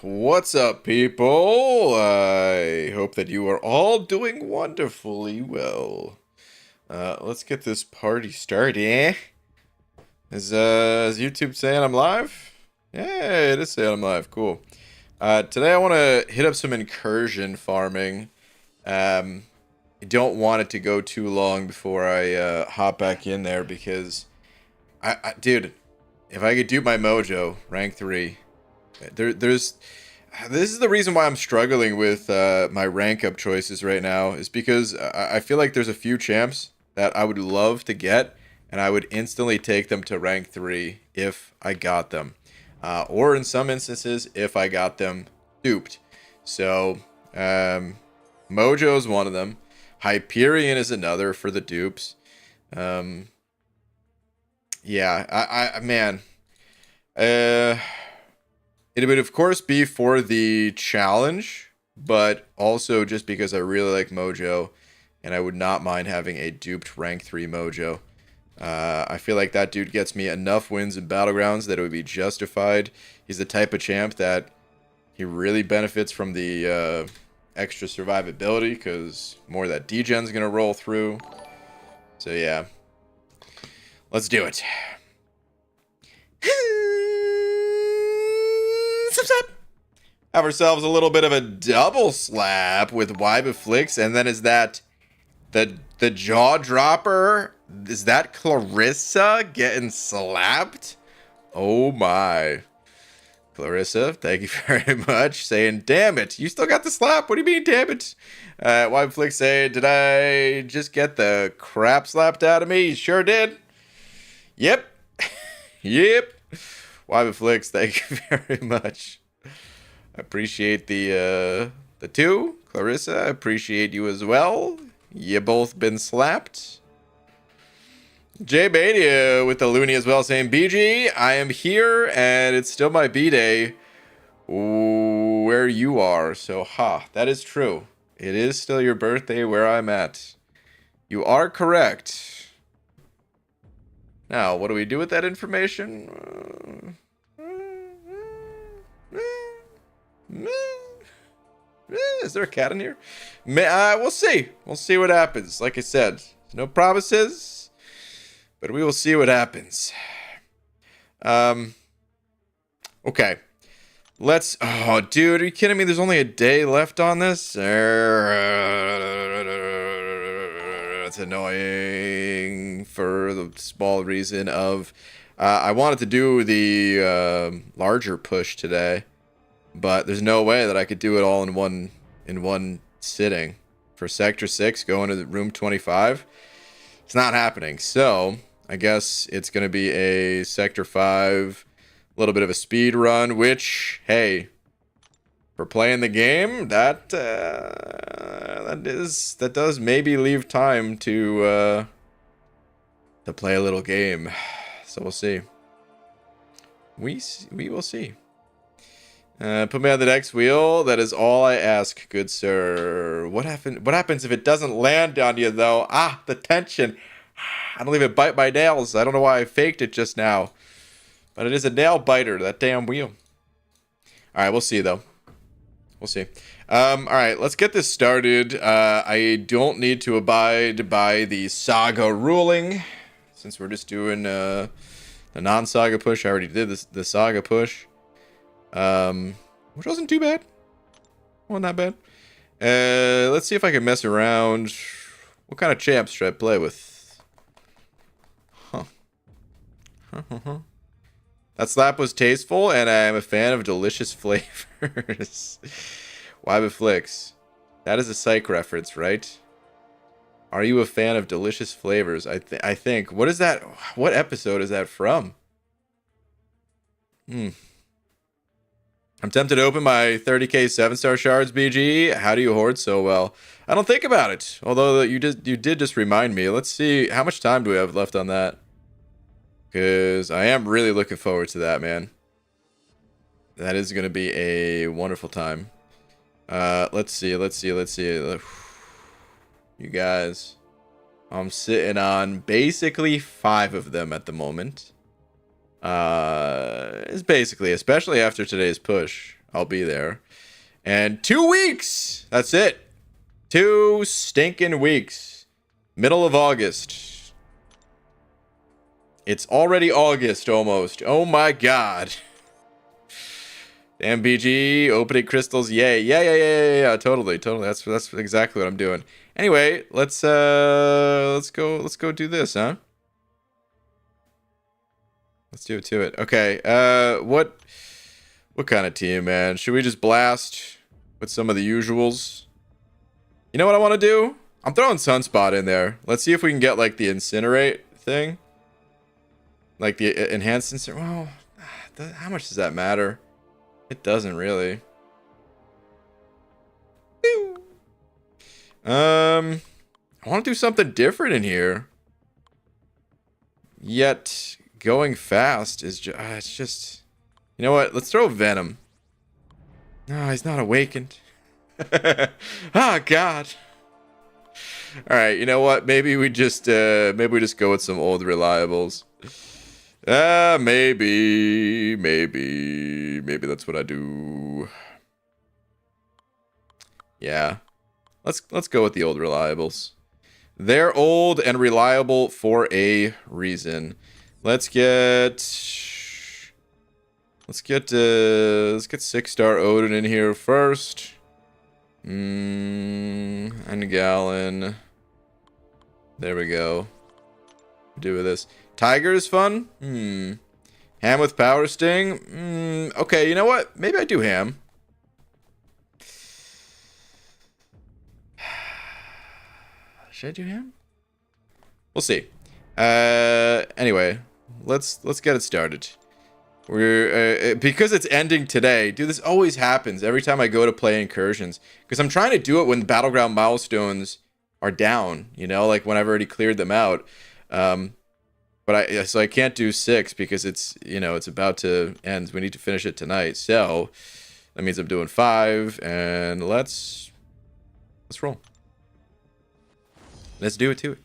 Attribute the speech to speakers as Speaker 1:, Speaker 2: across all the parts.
Speaker 1: What's up, people? I hope that you are all doing wonderfully well. Let's get this party started, eh? Is YouTube saying I'm live? Yeah, it is saying I'm live. Cool. Today I want to hit up some incursion farming. I don't want it to go too long before I hop back in there because, dude, if I could dupe my Mojo, rank 3, this is the reason why I'm struggling with my rank up choices right now, is because I feel like there's a few champs that I would love to get, and I would instantly take them to rank 3 if I got them. Or in some instances, if I got them duped. So, Mojo is one of them. Hyperion is another for the dupes. Yeah, man. It would, of course, be for the challenge, but also just because I really like Mojo, and I would not mind having a duped rank 3 Mojo. I feel like that dude gets me enough wins in Battlegrounds that it would be justified. He's the type of champ that he really benefits from the extra survivability, because more of that degen's going to roll through. So yeah, let's do it. Have ourselves a little bit of a double slap with Wybaflix, and then is that the jaw dropper? Is that Clarissa getting slapped? Oh my. Clarissa, thank you very much. Saying, damn it, you still got the slap. What do you mean, damn it? Wybaflix saying, did I just get the crap slapped out of me? You sure did. Yep. Yep. Wybaflix, thank you very much. I appreciate the 2. Clarissa, I appreciate you as well. You both been slapped. J Mania with the loony as well, saying, BG, I am here and it's still my B-day where you are. So, that is true. It is still your birthday where I'm at. You are correct. Now, what do we do with that information? Is there a cat in here? We'll see. We'll see what happens. Like I said, no promises, but we will see what happens. Okay. Let's... Oh, dude, are you kidding me? There's only a day left on this? That's annoying for the small reason of... I wanted to do the larger push today, but there's no way that I could do it all in one sitting. For Sector 6, going to room 25, it's not happening. So, I guess it's going to be a Sector 5, a little bit of a speed run, which, hey, for playing the game, that does maybe leave time to play a little game. So we'll see. We will see. Put me on the next wheel. That is all I ask, good sir. What happens if it doesn't land on you, though? The tension. I don't even bite my nails. I don't know why I faked it just now. But it is a nail biter, that damn wheel. Alright, we'll see, though. We'll see. Alright, let's get this started. I don't need to abide by the saga ruling, since we're just doing the non-saga push. I already did the saga push. Which wasn't too bad. Well, not bad. Let's see if I can mess around. What kind of champs should I play with? That slap was tasteful, and I am a fan of delicious flavors. Wybaflix. That is a psych reference, right? Are you a fan of delicious flavors? I think. What is that? What episode is that from? I'm tempted to open my 30k 7-star shards, BG. How do you hoard so well? I don't think about it. Although you did just remind me. Let's see, how much time do we have left on that? Because I am really looking forward to that, man. That is going to be a wonderful time. Let's see. You guys. I'm sitting on basically 5 of them at the moment. It's basically, especially after today's push. I'll be there. And 2 weeks. That's it. 2 stinking weeks. Middle of August. It's already August almost. Oh my god. Damn BG, opening crystals, yay. Yeah. Totally. That's exactly what I'm doing. Anyway, let's go do this, huh? Let's do it to it. Okay, what kind of team, man? Should we just blast with some of the usuals? You know what I want to do? I'm throwing Sunspot in there. Let's see if we can get, like, the Incinerate thing. Like, the Enhanced Incinerate. Well, how much does that matter? It doesn't really. I want to do something different in here. Yet going fast is just, it's just, you know what? Let's throw Venom. No, he's not awakened. Oh God. All right, you know what? Maybe we just go with some old reliables. Maybe that's what I do. Yeah. Let's go with the old reliables. They're old and reliable for a reason. Let's get 6-star Odin in here first. And Gallon. There we go. Do with this. Tiger is fun. Ham with Power Sting. Okay, you know what? Maybe I do Ham. Should I do Ham? We'll see. Anyway, let's get it started. We're because it's ending today. Dude, this always happens every time I go to play Incursions. Because I'm trying to do it when battleground milestones are down. You know, like when I've already cleared them out. But so I can't do 6 because it's, you know, it's about to end. We need to finish it tonight. So that means I'm doing 5, and let's roll. Let's do it to it.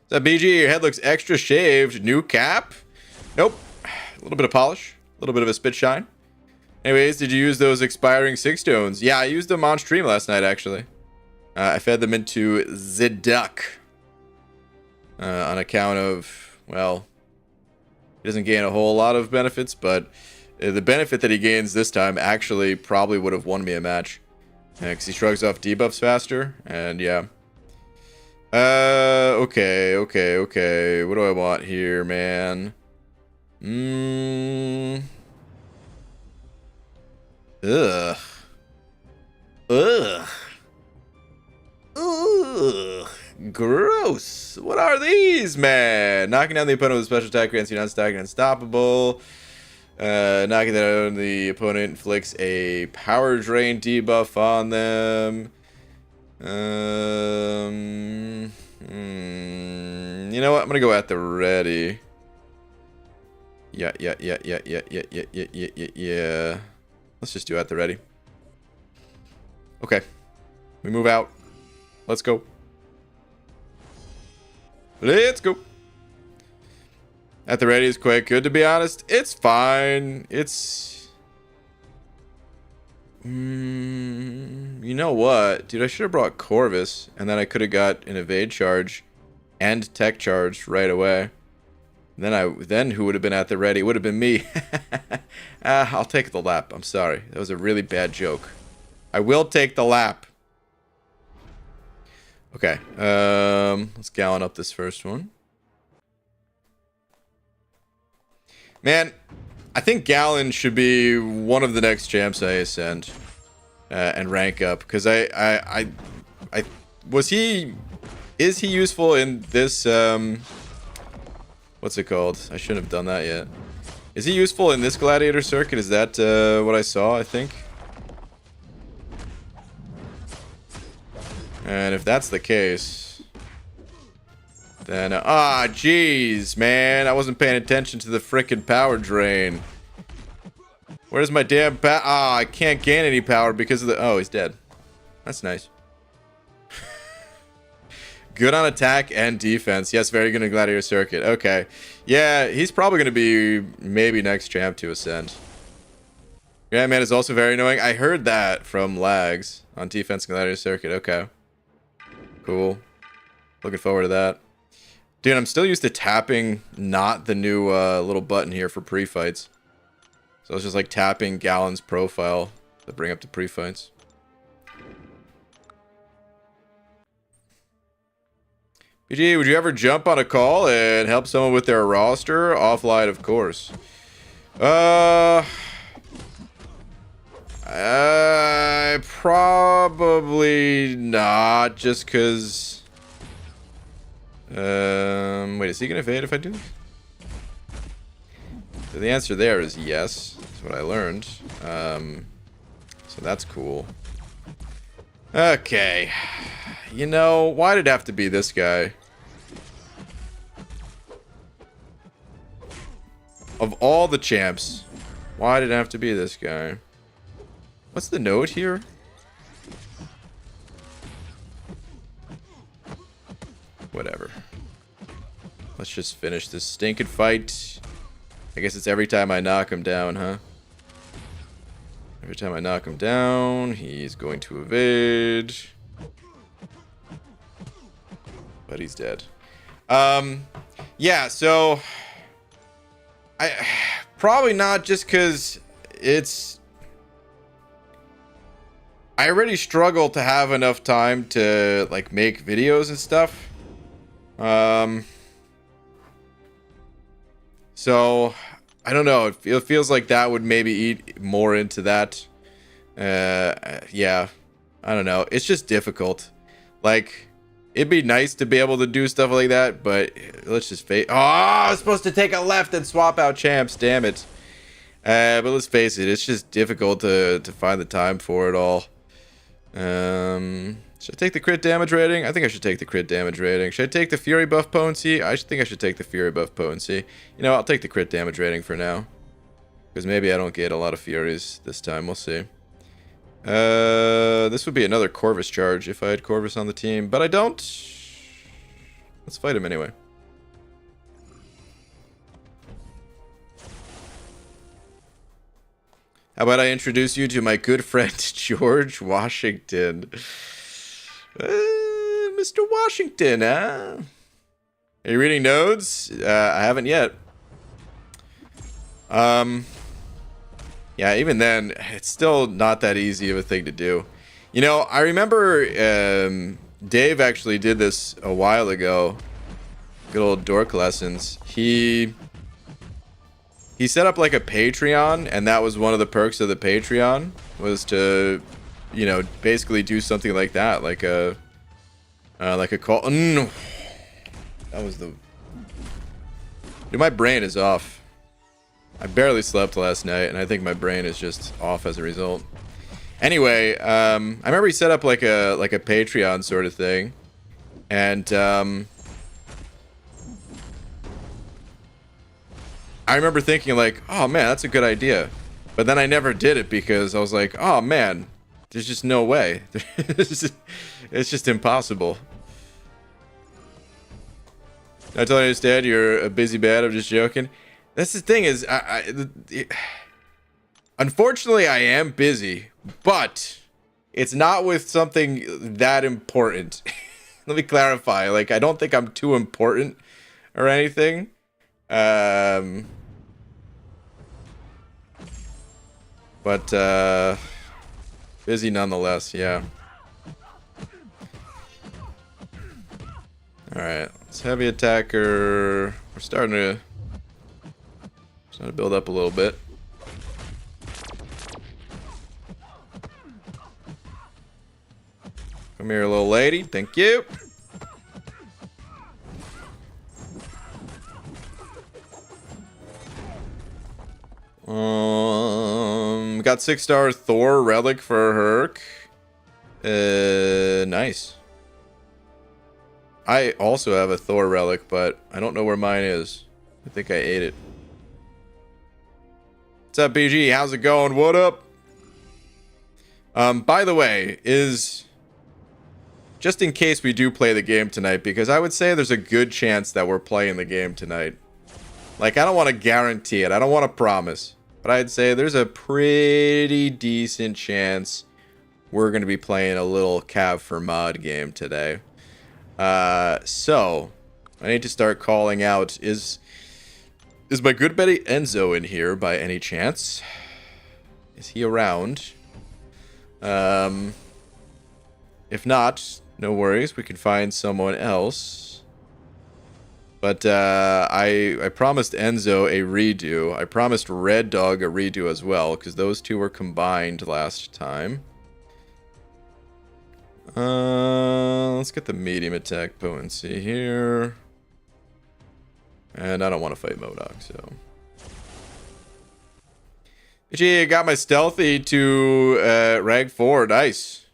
Speaker 1: What's up, BG? Your head looks extra shaved. New cap? Nope. A little bit of polish. A little bit of a spit shine. Anyways, did you use those expiring 6 stones? Yeah, I used them on stream last night, actually. I fed them into Zidduck. On account of, well, he doesn't gain a whole lot of benefits, but the benefit that he gains this time actually probably would have won me a match. Because he shrugs off debuffs faster, and yeah. Okay. What do I want here, man? Ugh. Gross. What are these, man? Knocking down the opponent with a special attack grants you non-stack and unstoppable. Knocking down the opponent inflicts a power drain debuff on them. You know what? I'm gonna go at the ready. Yeah. Let's just do at the ready. Okay. We move out. Let's go. Let's go. At the ready is quite good, to be honest. It's fine. It's... you know what? Dude, I should have brought Corvus, and then I could have got an evade charge and tech charge right away. Then who would have been at the ready? It would have been me. I'll take the lap. I'm sorry. That was a really bad joke. I will take the lap. Okay. Let's gallon up this first one. Man, I think Gallon should be one of the next champs I ascend and rank up, because is he useful in this what's it called? I shouldn't have done that yet. Is he useful in this gladiator circuit? Is that what I saw, I think? And if that's the case, then jeez, man, I wasn't paying attention to the frickin' power drain. Where's my damn I can't gain any power because of the... Oh, he's dead. That's nice. Good on attack and defense. Yes, very good in gladiator circuit. Okay. Yeah, he's probably going to be maybe next champ to ascend. Yeah, man, is also very annoying. I heard that from Lags on Defense Gladiator Circuit. Okay. Cool. Looking forward to that. Dude, I'm still used to tapping not the new little button here for pre-fights. So it's just like tapping Gallon's profile to bring up the pre-fights. BG, would you ever jump on a call and help someone with their roster? Offline, of course. Probably not, just because... wait, is he gonna evade if I do this? So the answer there is yes. That's what I learned. So that's cool. Okay. You know, why did it have to be this guy? Of all the champs, why did it have to be this guy? What's the note here? Whatever. Let's just finish this stinking fight. I guess it's every time I knock him down, huh? Every time I knock him down, he's going to evade. But he's dead. Yeah, so... probably not, just because it's... I already struggle to have enough time to, like, make videos and stuff. So, I don't know. It feels like that would maybe eat more into that. Yeah. I don't know. It's just difficult. Like, it'd be nice to be able to do stuff like that, but let's just face... Oh, I was supposed to take a left and swap out champs. Damn it. But let's face it. It's just difficult to find the time for it all. Should I take the crit damage rating? I think I should take the crit damage rating. Should I take the fury buff potency? I think I should take the fury buff potency. You know, I'll take the crit damage rating for now. Because maybe I don't get a lot of furies this time. We'll see. This would be another Corvus charge if I had Corvus on the team. But I don't. Let's fight him anyway. How about I introduce you to my good friend, George Washington. Mr. Washington, huh? Are you reading nodes? I haven't yet. Yeah, even then, it's still not that easy of a thing to do. You know, I remember Dave actually did this a while ago. Good old dork lessons. He set up like a Patreon, and that was one of the perks of the Patreon, was to, you know, basically do something like that, like a call. No, that was the. Dude, my brain is off. I barely slept last night, and I think my brain is just off as a result. Anyway, I remember he set up like a Patreon sort of thing, and I remember thinking like, oh man, that's a good idea. But then I never did it because I was like, oh man, there's just no way. It's just impossible. I totally understand you're a busy man. I'm just joking. That's the thing is, unfortunately, I am busy, but it's not with something that important. Let me clarify. Like, I don't think I'm too important or anything. But busy nonetheless, yeah. Alright, let's heavy attacker. We're starting to build up a little bit. Come here, little lady. Thank you. Got 6-star Thor relic for Herc. Nice. I also have a Thor relic, but I don't know where mine is. I think I ate it. What's up, BG? How's it going? What up? By the way, just in case we do play the game tonight, because I would say there's a good chance that we're playing the game tonight. Like, I don't want to guarantee it. I don't want to promise. but I'd say there's a pretty decent chance we're going to be playing a little Cav for Mod game today. So I need to start calling out. Is my good buddy Enzo in here by any chance? Is he around? If not, no worries. We can find someone else. But I promised Enzo a redo. I promised Red Dog a redo as well, because those two were combined last time. Let's get the medium attack potency here. And I don't want to fight Modok, so. Gee, I got my stealthy to rank 4. Nice.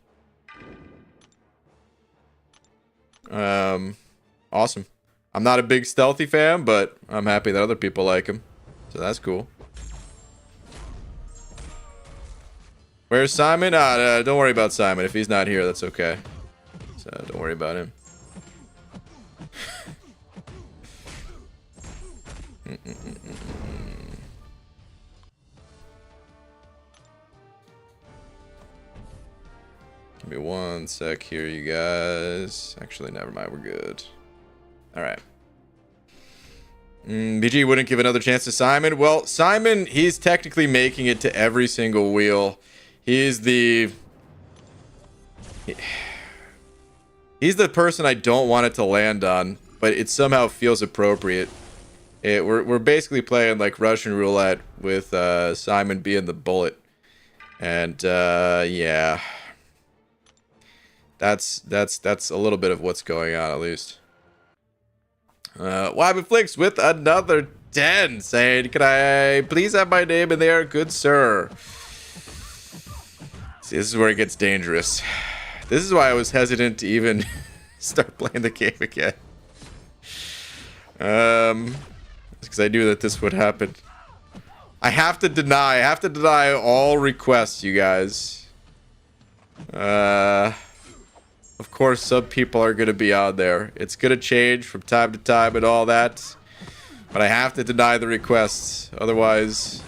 Speaker 1: Awesome. I'm not a big stealthy fan, but I'm happy that other people like him. So that's cool. Where's Simon? Don't worry about Simon. If he's not here, that's okay. So don't worry about him. Give me one sec here, you guys. Actually, never mind. We're good. All right. BG wouldn't give another chance to Simon. Well, Simon, he's technically making it to every single wheel. He's the person I don't want it to land on, but it somehow feels appropriate. We're basically playing like Russian roulette with Simon being the bullet, and yeah, that's a little bit of what's going on at least. Flix with another 10 saying, "Can I please have my name in there, good sir?" See, this is where it gets dangerous. This is why I was hesitant to even start playing the game again. Because I knew that this would happen. I have to deny all requests, you guys. Of course, some people are going to be on there. It's going to change from time to time and all that. But I have to deny the requests. Otherwise...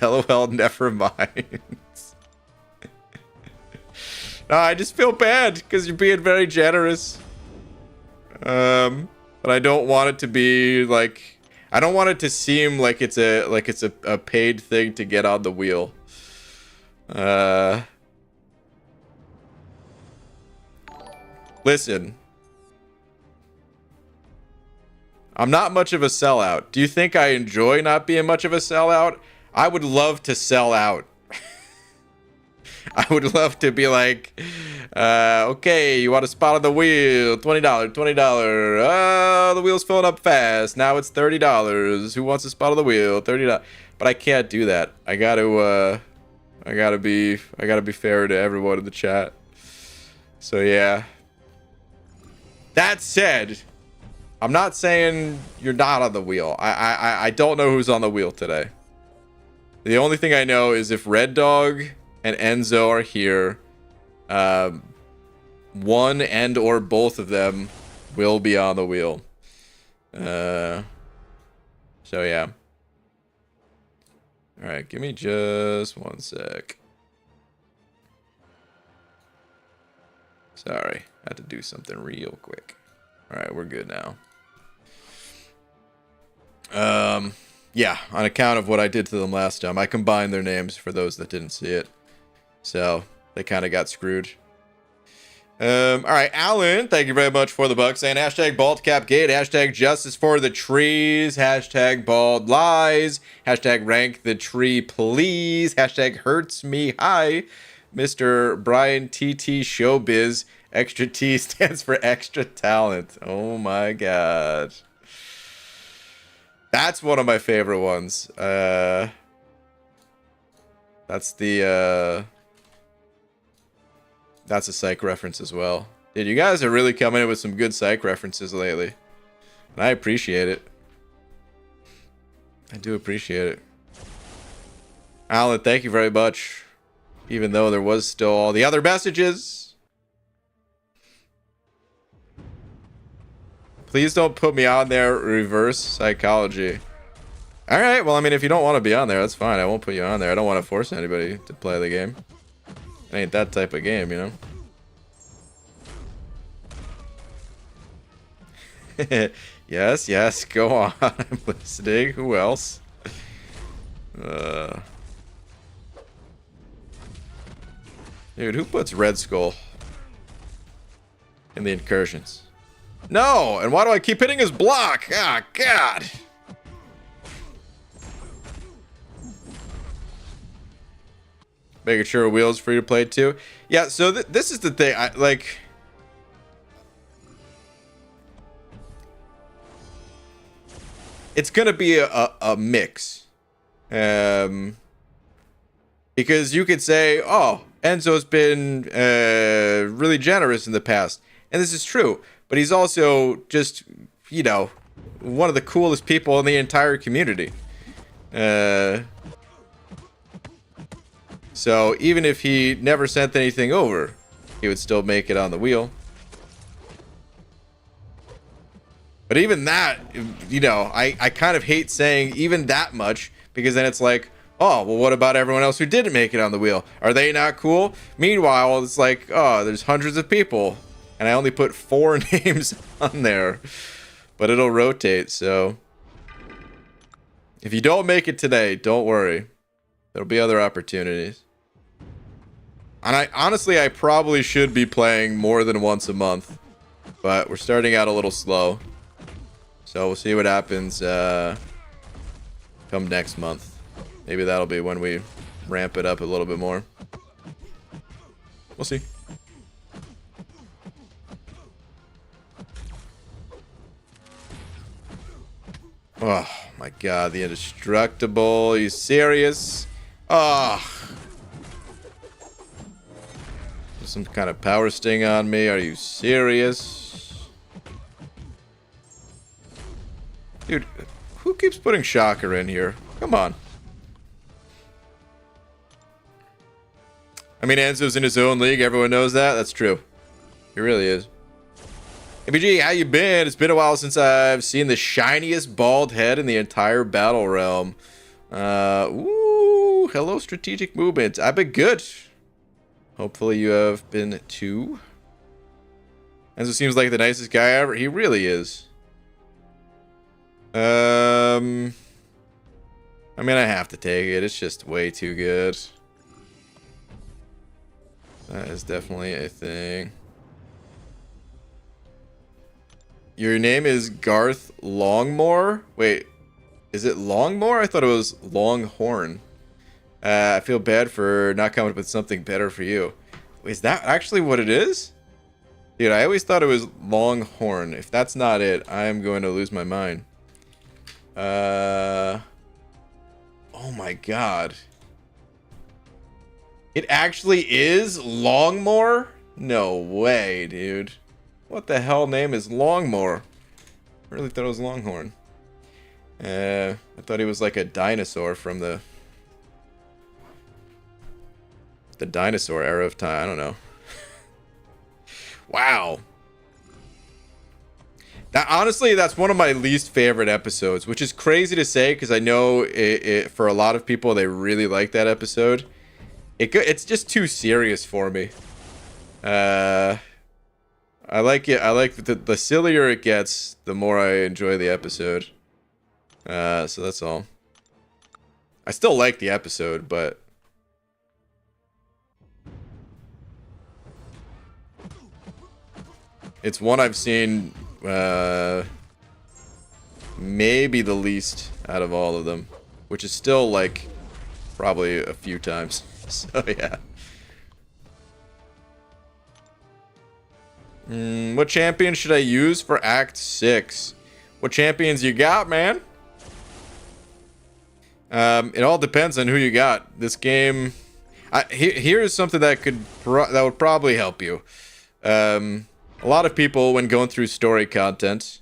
Speaker 1: LOL, never mind. No, I just feel bad because you're being very generous. But I don't want it to be like... I don't want it to seem like it's a paid thing to get on the wheel. Listen. I'm not much of a sellout. Do you think I enjoy not being much of a sellout? I would love to sell out. I would love to be like, okay, you want a spot on the wheel? $20, $20. Oh, the wheel's filling up fast. Now it's $30. Who wants a spot on the wheel? $30. But I can't do that. I gotta be fair to everyone in the chat. So yeah. That said, I'm not saying you're not on the wheel. I don't know who's on the wheel today. The only thing I know is if Red Dog and Enzo are here, one and or both of them will be on the wheel. So yeah. All right, give me just one sec. Sorry, I had to do something real quick. All right, we're good now. Yeah, on account of what I did to them last time, I combined their names for those that didn't see it. So, they kind of got screwed. Alright, Alan, thank you very much for the bucks. Saying hashtag BaldCapGate, hashtag justice for the trees, hashtag bald lies, hashtag rank the tree please, hashtag hurts me high, Mr. Brian TT Showbiz, extra T stands for extra talent. Oh my god. That's one of my favorite ones. That's a psych reference as well. Dude, you guys are really coming in with some good psych references lately. And I appreciate it. I do appreciate it. Alan, thank you very much. Even though there was still all the other messages. Please don't put me on there reverse psychology. All right. Well, I mean, if you don't want to be on there, that's fine. I won't put you on there. I don't want to force anybody to play the game. It ain't that type of game, you know? Yes, yes. Go on. I'm listening. Who else? Dude, who puts Red Skull in the incursions? No! And why do I keep hitting his block? Ah, God! Making sure wheels free to play too. Yeah, so this is the thing. I like. It's gonna be a mix, because you could say, "Oh, Enzo's been really generous in the past," and this is true. But he's also just, you know, one of the coolest people in the entire community. So even if he never sent anything over, he would still make it on the wheel. But even that, you know, I kind of hate saying even that much, because then it's like, oh, well, what about everyone else who didn't make it on the wheel? Are they not cool? Meanwhile, it's like, oh, there's hundreds of people, and I only put 4 names on there. But it'll rotate, so if you don't make it today, don't worry. There'll be other opportunities. And I probably should be playing more than once a month, but we're starting out a little slow. So we'll see what happens come next month. Maybe that'll be when we ramp it up a little bit more. We'll see. Oh my God, the indestructible. Are you serious? Oh. Some kind of power sting on me. Are you serious? Dude, who keeps putting Shocker in here? Come on. I mean, Enzo's in his own league. Everyone knows that. That's true. He really is. ABG, how you been? It's been a while since I've seen the shiniest bald head in the entire battle realm. Ooh, hello, strategic movement. I've been good. Hopefully you have been too. Enzo seems like the nicest guy ever. He really is. I mean, I have to take it. It's just way too good. That is definitely a thing. Your name is Garth Longmore? Wait, is it Longmore? I thought it was Longhorn. I feel bad for not coming up with something better for you. Is that actually what it is? Dude, I always thought it was Longhorn. If that's not it, I'm going to lose my mind. Oh my God. It actually is Longmore? No way, dude. What the hell name is Longmore? I really thought it was Longhorn. I thought he was like a dinosaur from the dinosaur era of time. I don't know. Wow. Honestly, that's one of my least favorite episodes, which is crazy to say because I know for a lot of people, they really like that episode. It's just too serious for me. I like it. I like the sillier it gets, the more I enjoy the episode. So that's all. I still like the episode, but it's one I've seen maybe the least out of all of them, which is still like probably a few times. So yeah. What champion should I use for Act 6? What champions you got, man? It all depends on who you got. This game, here's something that would probably help you. A lot of people, when going through story content,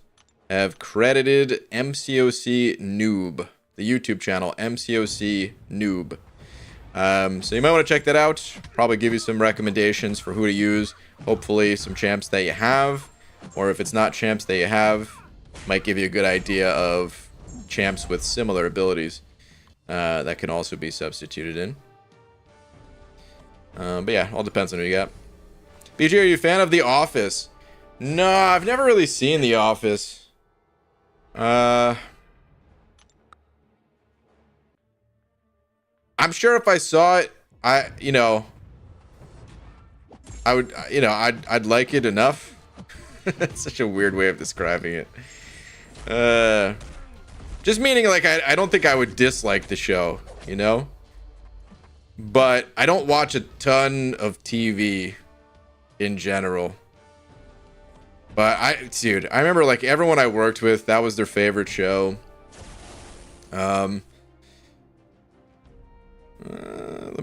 Speaker 1: have credited MCOC Noob, the YouTube channel MCOC Noob. So you might want to check that out. Probably give you some recommendations for who to use. Hopefully some champs that you have, or if it's not champs that you have, might give you a good idea of champs with similar abilities that can also be substituted in. But yeah, all depends on who you got. BG, are you a fan of The Office? No, I've never really seen The Office. I'm sure if I saw it, I'd like it enough. It's such a weird way of describing it. Just meaning, like, I don't think I would dislike the show, you know? But I don't watch a ton of TV in general. But dude, I remember, like, everyone I worked with, that was their favorite show. Let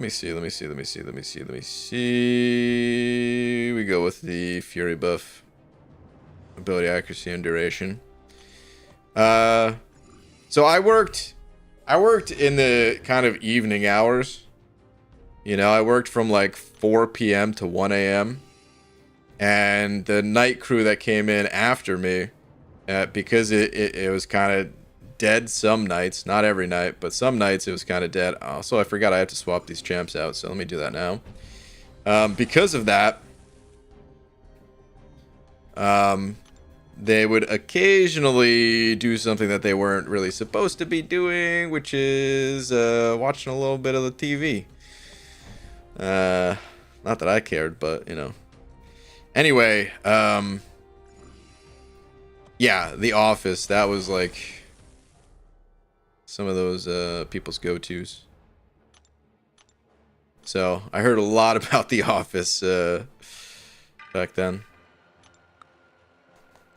Speaker 1: me see. We go with the Fury buff. Ability, accuracy, and duration. So I worked in the kind of evening hours. You know, I worked from like 4 p.m. to 1 a.m. And the night crew that came in after me, because it was kind of dead some nights, not every night, but some nights it was kind of dead. Also, I forgot I have to swap these champs out, so let me do that now. Because of that, they would occasionally do something that they weren't really supposed to be doing, which is watching a little bit of the TV. Not that I cared, but you know. Anyway, yeah, The Office, that was like some of those people's go-tos. So I heard a lot about The Office back then.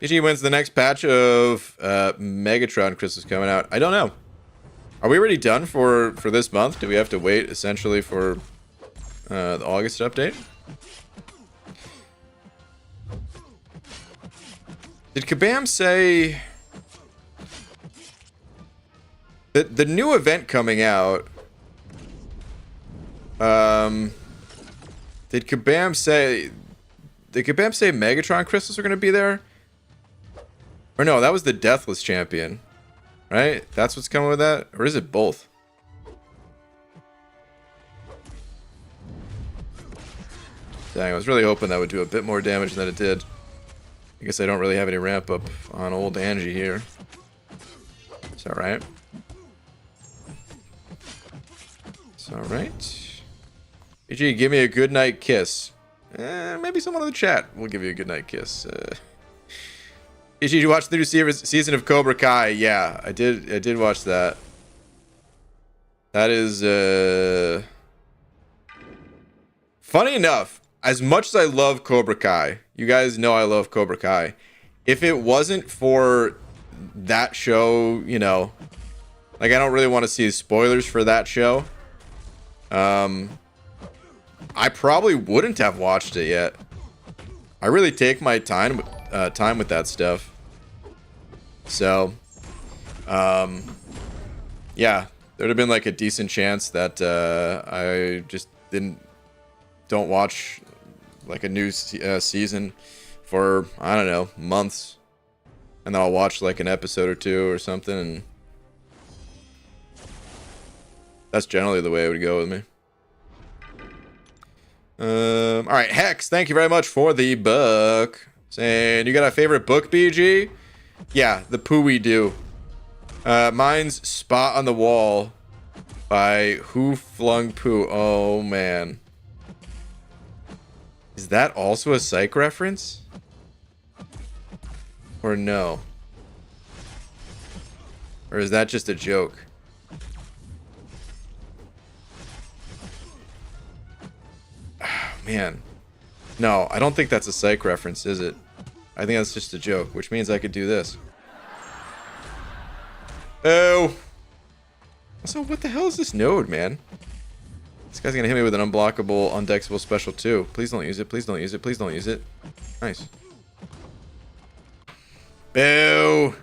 Speaker 1: BG, when's the next patch of Megatron crystals coming out? I don't know. Are we already done for this month? Do we have to wait essentially for the August update? Did Kabam say that the new event coming out? Did Kabam say Megatron crystals are going to be there? Or no, that was the Deathless Champion, right? That's what's coming with that? Or is it both? Dang, I was really hoping that would do a bit more damage than it did. I guess I don't really have any ramp up on old Angie here. It's alright. It's alright. BG, give me a good night kiss. Maybe someone in the chat will give you a good night kiss. Did you watch the new season of Cobra Kai? Yeah, I did watch that. That is funny enough, as much as I love Cobra Kai, you guys know I love Cobra Kai. If it wasn't for that show, you know, like I don't really want to see spoilers for that show. I probably wouldn't have watched it yet. I really take my time with that stuff. So, yeah, there'd have been like a decent chance that I just don't watch like a new season for, I don't know, months, and then I'll watch like an episode or two or something, and that's generally the way it would go with me. All right, Hex, thank you very much for the book. Saying, you got a favorite book, BG? Yeah, The Pooh We Do. Mine's Spot on the Wall by Who Flung Pooh. Oh, man. Is that also a Psych reference? Or no? Or is that just a joke? Man. No, I don't think that's a Psych reference, is it? I think that's just a joke, which means I could do this. Oh! Also, what the hell is this node, man? This guy's gonna hit me with an unblockable, undexable special too. Please don't use it, please don't use it, please don't use it. Nice. Boo!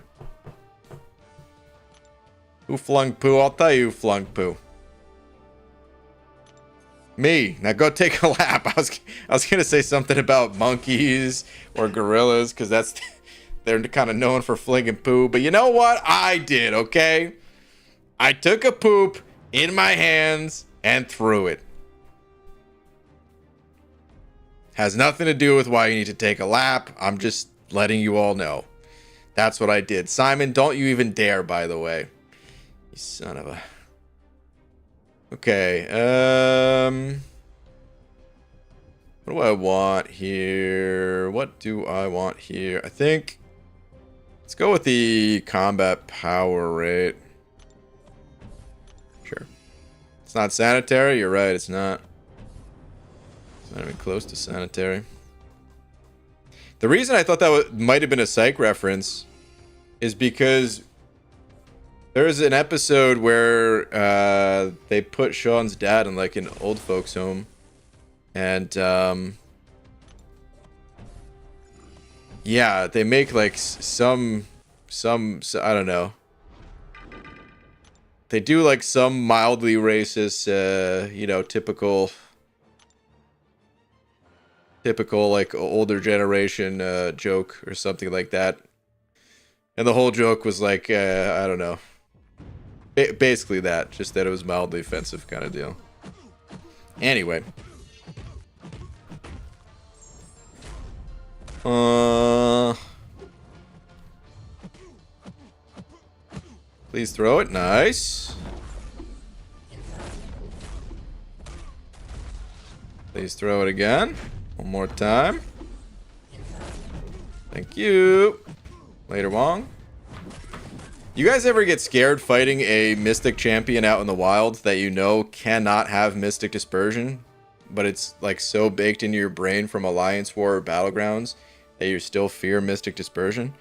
Speaker 1: Who flung Pooh? I'll tell you who flung Pooh. Me. Now go take a lap. I was gonna say something about monkeys or gorillas, because they're kind of known for flinging poo. But you know what? I did, okay? I took a poop in my hands and threw it. Has nothing to do with why you need to take a lap. I'm just letting you all know. That's what I did. Simon, don't you even dare, by the way. You son of a... Okay, what do I want here? What do I want here? I think... Let's go with the combat power rate. Sure. It's not sanitary? You're right, it's not. It's not even close to sanitary. The reason I thought that might have been a psych reference is because there was an episode where they put Sean's dad in like an old folks home, and yeah, they make like some I don't know. They do like some mildly racist, you know, typical like older generation joke or something like that. And the whole joke was like, I don't know. Basically that, just that it was mildly offensive kind of deal. Anyway. Please throw it. Nice. Please throw it again. One more time. Thank you. Later, Wong. You guys ever get scared fighting a Mystic champion out in the wild that you know cannot have Mystic Dispersion, but it's like so baked into your brain from Alliance War or Battlegrounds that you still fear Mystic Dispersion?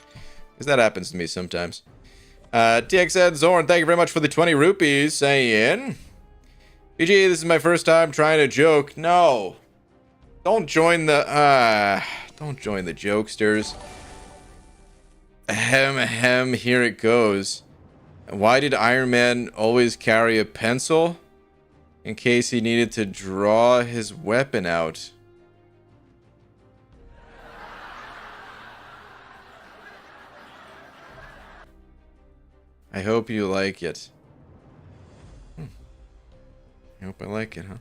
Speaker 1: Because that happens to me sometimes. TXN Zorn, thank you very much for the 20 rupees. Saying, PG, this is my first time trying to joke. No. Don't join the jokesters. Ahem, here it goes. Why did Iron Man always carry a pencil? In case he needed to draw his weapon out. I hope you like it. I hope I like it, huh?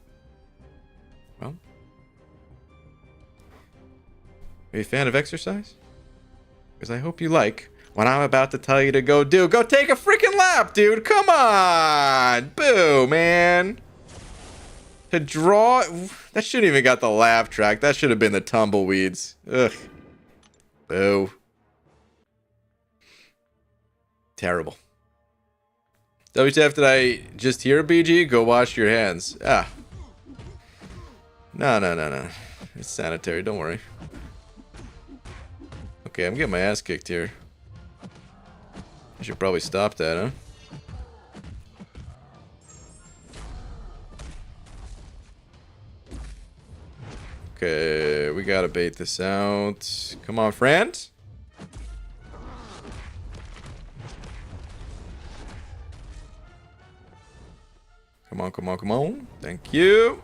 Speaker 1: Well. Are you a fan of exercise? Because I hope you like what I'm about to tell you to go do. Go take a freaking lap, dude. Come on. Boo, man. To draw... That shouldn't even got the laugh track. That should have been the tumbleweeds. Ugh. Boo. Terrible. WTF, did I just hear BG? Go wash your hands. Ah. No. It's sanitary. Don't worry. Okay, I'm getting my ass kicked here. I should probably stop that, huh? Okay, we gotta bait this out. Come on, friend. Come on. Thank you.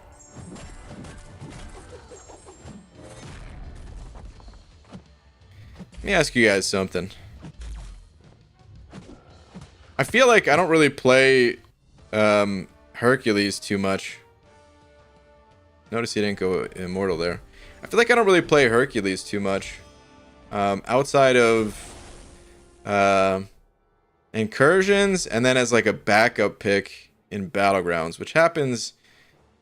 Speaker 1: Let me ask you guys something. I feel like I don't really play Hercules too much. Notice he didn't go immortal there. I feel like I don't really play Hercules too much. Outside of Incursions, and then as like a backup pick in Battlegrounds, which happens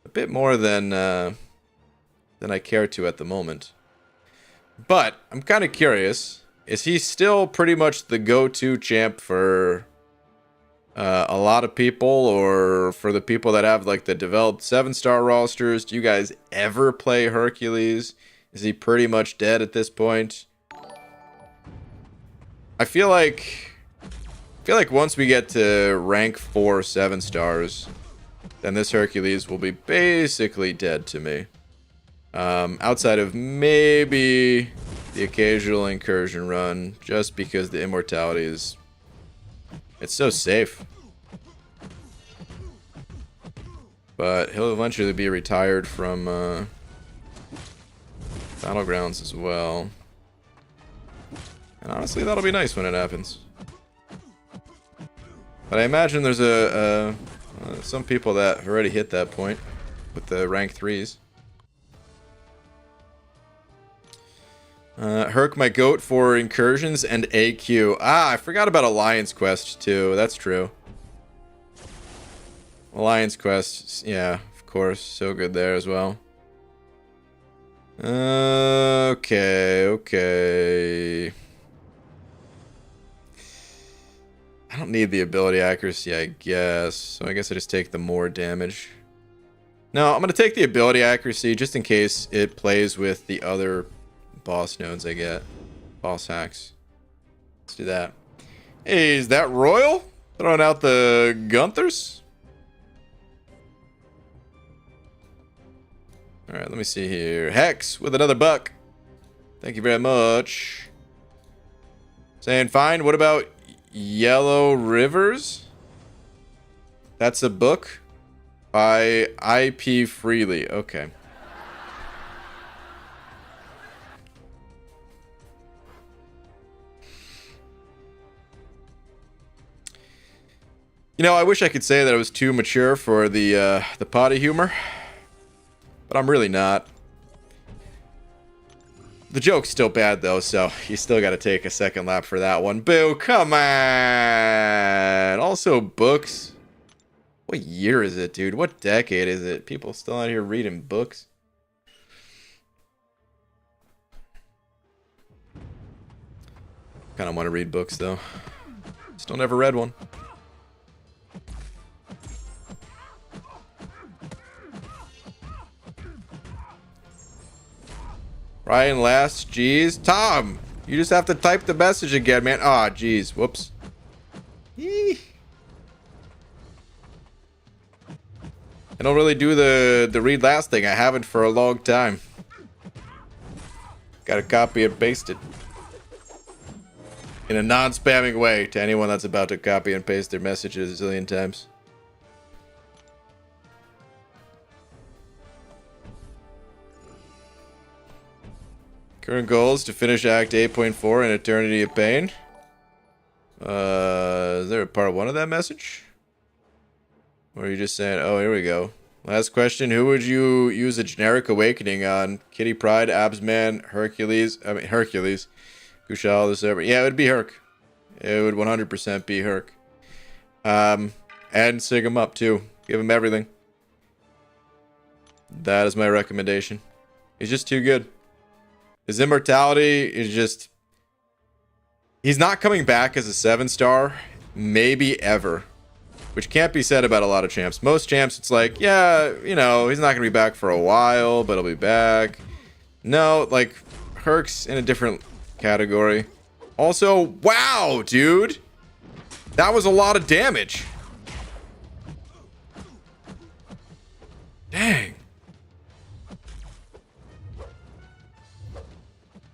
Speaker 1: a bit more than I care to at the moment. But I'm kind of curious, is he still pretty much the go-to champ for a lot of people, or for the people that have like the developed 7-star rosters? Do you guys ever play Hercules? Is he pretty much dead at this point? I feel like once we get to rank 4 7-stars, then this Hercules will be basically dead to me. Outside of maybe the occasional Incursion run, just because the immortality is... It's so safe. But he'll eventually be retired from Battlegrounds as well. And honestly, that'll be nice when it happens. But I imagine there's some people that have already hit that point with the rank 3s. Herc my goat for incursions and AQ. Ah, I forgot about Alliance Quest too. That's true. Alliance Quest, yeah, of course. So good there as well. Okay. I don't need the ability accuracy, I guess. So I guess I just take the more damage. No, I'm going to take the ability accuracy just in case it plays with the other boss nodes I get. Boss hacks. Let's do that. Hey, is that Royal? Throwing out the Gunthers? Alright, let me see here. Hex with another buck. Thank you very much. Saying fine. What about Yellow Rivers? That's a book by IP Freely. Okay. You know, I wish I could say that I was too mature for the potty humor, but I'm really not. The joke's still bad though, so you still got to take a second lap for that one. Boo! Come on. Also, books. What year is it, dude? What decade is it? People still out here reading books. Kind of want to read books though. Still never read one. Ryan last, jeez. Tom, you just have to type the message again, man. Ah, jeez. Whoops. Eee. I don't really do the read last thing. I haven't for a long time. Gotta copy and paste it. In a non-spamming way to anyone that's about to copy and paste their messages a zillion times. Current goals to finish Act 8.4 in Eternity of Pain. Is there a part 1 of that message? Or are you just saying, oh, here we go. Last question, who would you use a generic awakening on? Kitty Pryde, Absman, Hercules, Kushal, the server. Yeah, it would be Herc. It would 100% be Herc. And sig him up too. Give him everything. That is my recommendation. He's just too good. His immortality is just... He's not coming back as a 7-star, maybe ever. Which can't be said about a lot of champs. Most champs, it's like, yeah, you know, he's not going to be back for a while, but he'll be back. No, like, Herc's in a different category. Also, wow, dude! That was a lot of damage. Dang.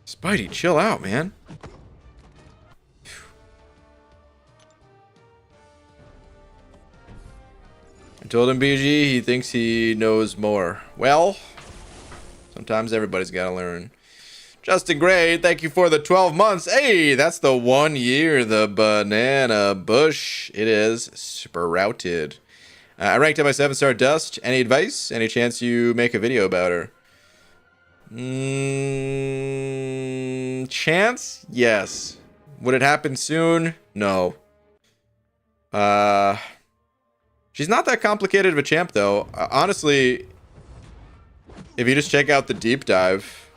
Speaker 1: Spidey, chill out, man. I told him, BG, he thinks he knows more. Well, sometimes everybody's got to learn. Justin Gray, thank you for the 12 months. Hey, that's the 1 year, the banana bush. It is sprouted. I ranked up my 7-star Dust. Any advice? Any chance you make a video about her? Chance? Yes. Would it happen soon? No. She's not that complicated of a champ, though. Honestly, if you just check out the deep dive,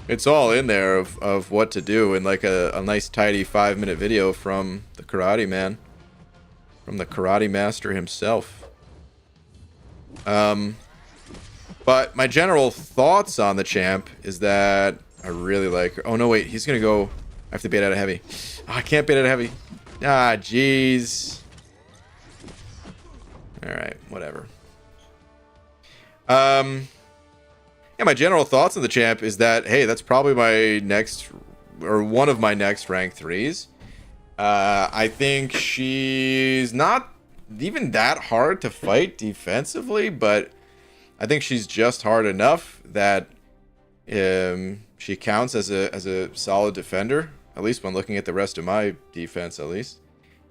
Speaker 1: it's all in there of what to do in like a nice tidy 5-minute video from the Karate Man. From the Karate Master himself. But my general thoughts on the champ is that I really like her. Oh, no, wait. He's going to go... I have to bait out of heavy. Oh, I can't bait out of heavy. Ah, jeez. Alright, whatever. Yeah, my general thoughts on the champ is that, hey, that's probably my next... Or one of my next rank 3s. I think she's not even that hard to fight defensively, but... I think she's just hard enough that she counts as a solid defender At least when looking at the rest of my defense, at least.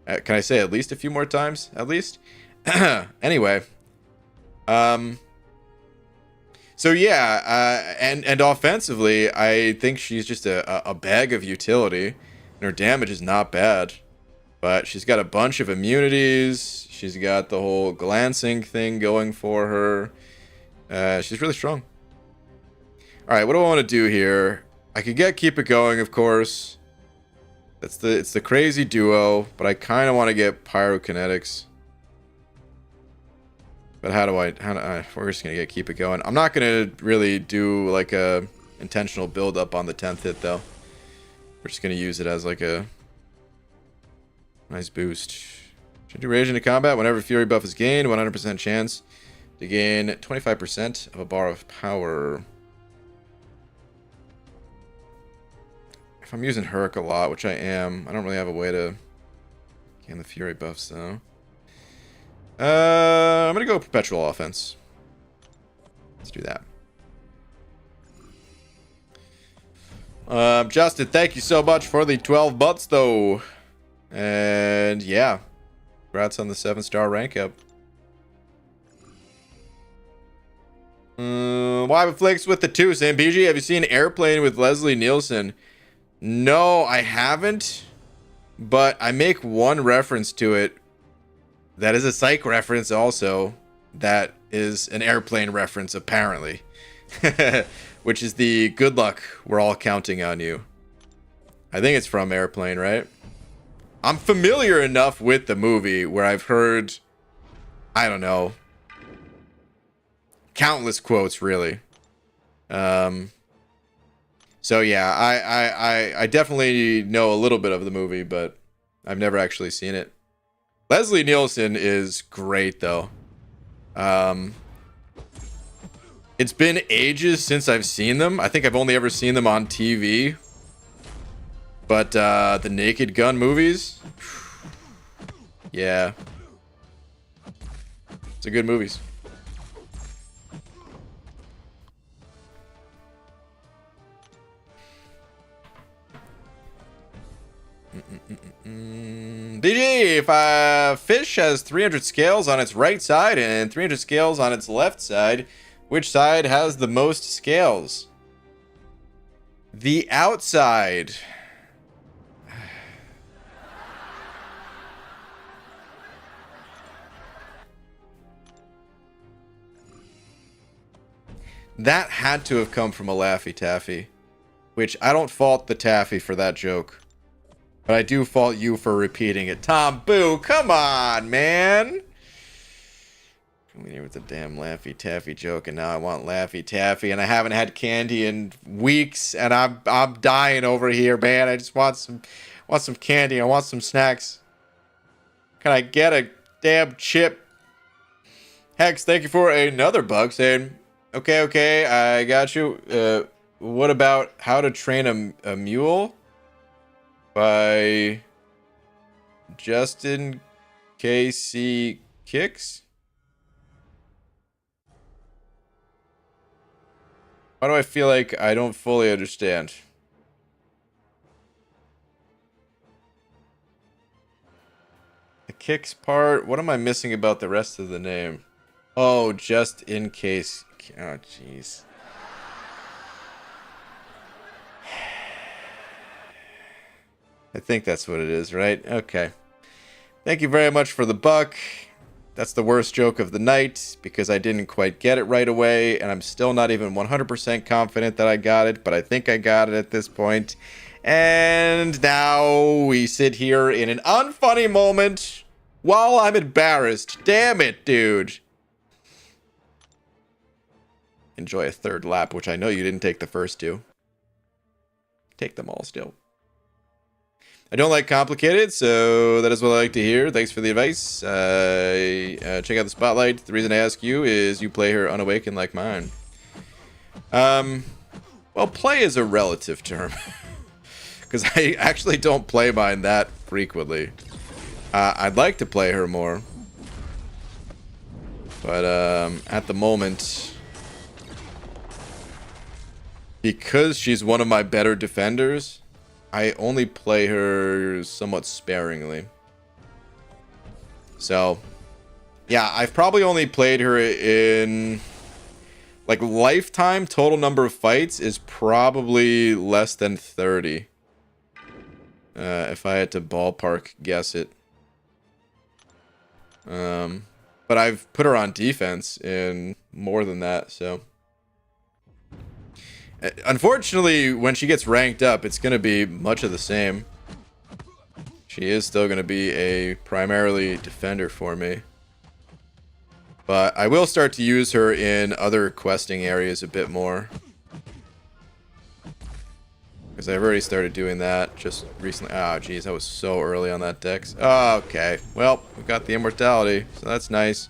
Speaker 1: Can I say at least a few more times? At least? Anyway. So yeah, and offensively, I think she's just a bag of utility. And her damage is not bad. But she's got a bunch of immunities. She's got the whole glancing thing going for her. She's really strong. Alright, what do I want to do here? I could keep it going, of course. It's the crazy duo, but I kind of want to get pyrokinetics. But how do I we're just gonna keep it going. I'm not gonna really do like a intentional build up on the 10th hit though. We're just gonna use it as like a nice boost. Should do rage into combat whenever fury buff is gained. 100% chance to gain 25% of a bar of power. If I'm using Herc a lot, which I am, I don't really have a way to gain the fury buffs though. I'm gonna go perpetual offense. Let's do that. Justin, thank you so much for the 12 months though. And yeah, congrats on the 7-star rank up. Why flicks with the 2? Sam BG, have you seen Airplane with Leslie Nielsen? No, I haven't. But I make one reference to it. That is a Psych reference also. That is an Airplane reference, apparently. Which is the good luck, we're all counting on you. I think it's from Airplane, right? I'm familiar enough with the movie where I've heard, I don't know, countless quotes, really. So yeah, I definitely know a little bit of the movie, but I've never actually seen it. Leslie Nielsen is great, though. It's been ages since I've seen them. I think I've only ever seen them on TV. But the Naked Gun movies, yeah, it's a good movies. BG, if a fish has 300 scales on its right side and 300 scales on its left side, which side has the most scales? The outside. That had to have come from a Laffy Taffy, which I don't fault the Taffy for that joke. But I do fault you for repeating it. Tom Boo, come on, man. Coming here with the damn Laffy Taffy joke, and now I want Laffy Taffy, and I haven't had candy in weeks, and I'm dying over here, man. I just want some candy. I want some snacks. Can I get a damn chip? Hex, thank you for another bug saying, okay, I got you. What about How to Train a Mule? By Justin KC Kicks. Why do I feel like I don't fully understand? The Kicks part. What am I missing about the rest of the name? Oh, just in case. Oh, jeez. I think that's what it is, right? Okay. Thank you very much for the buck. That's the worst joke of the night because I didn't quite get it right away, and I'm still not even 100% confident that I got it, but I think I got it at this point. And now we sit here in an unfunny moment while I'm embarrassed. Damn it, dude. Enjoy a third lap, which I know you didn't take the first two. Take them all still. I don't like complicated, so that is what I like to hear. Thanks for the advice. Check out the spotlight. The reason I ask you is you play her unawakened like mine. Well, play is a relative term. Because I actually don't play mine that frequently. I'd like to play her more. But at the moment, because she's one of my better defenders, I only play her somewhat sparingly. So, yeah, I've probably only played her in... Like, lifetime total number of fights is probably less than 30. If I had to ballpark guess it. But I've put her on defense in more than that, so... Unfortunately, when she gets ranked up, it's going to be much of the same. She is still going to be a primarily defender for me. But I will start to use her in other questing areas a bit more. Because I've already started doing that just recently. Oh, geez, I was so early on that dex. Oh, okay, well, we got the immortality, so that's nice.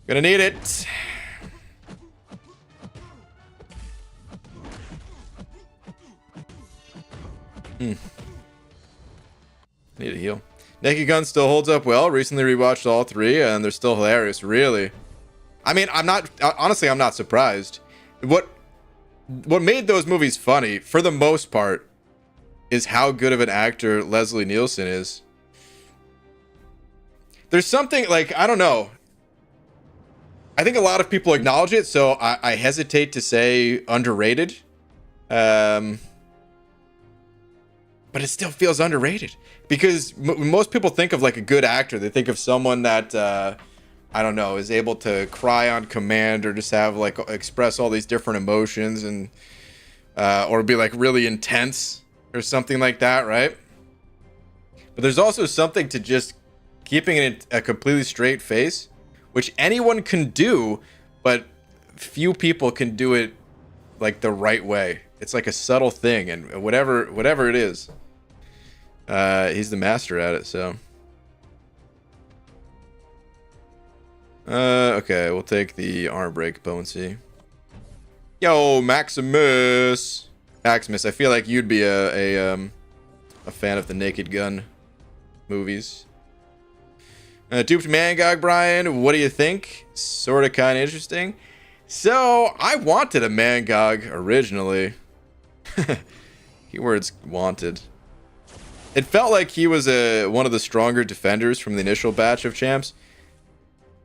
Speaker 1: Gonna need it. Need a heal. Naked Gun still holds up well. Recently rewatched all three, and they're still hilarious. Really? I mean, honestly, I'm not surprised. What made those movies funny, for the most part, is how good of an actor Leslie Nielsen is. There's something, like, I don't know. I think a lot of people acknowledge it, so I hesitate to say underrated. But it still feels underrated. Because when most people think of, like, a good actor, they think of someone that, I don't know, is able to cry on command or just have, like, express all these different emotions and, or be, like, really intense or something like that, right? But there's also something to just keeping it a completely straight face, which anyone can do, but few people can do it, like, the right way. It's like a subtle thing, and whatever it is. He's the master at it, so. Okay, we'll take the arm break potency. Yo, Maximus! Maximus, I feel like you'd be a fan of the Naked Gun movies. Duped Mangog, Brian, what do you think? Sorta kinda interesting. So, I wanted a Mangog originally. Keywords wanted. It felt like he was one of the stronger defenders from the initial batch of champs.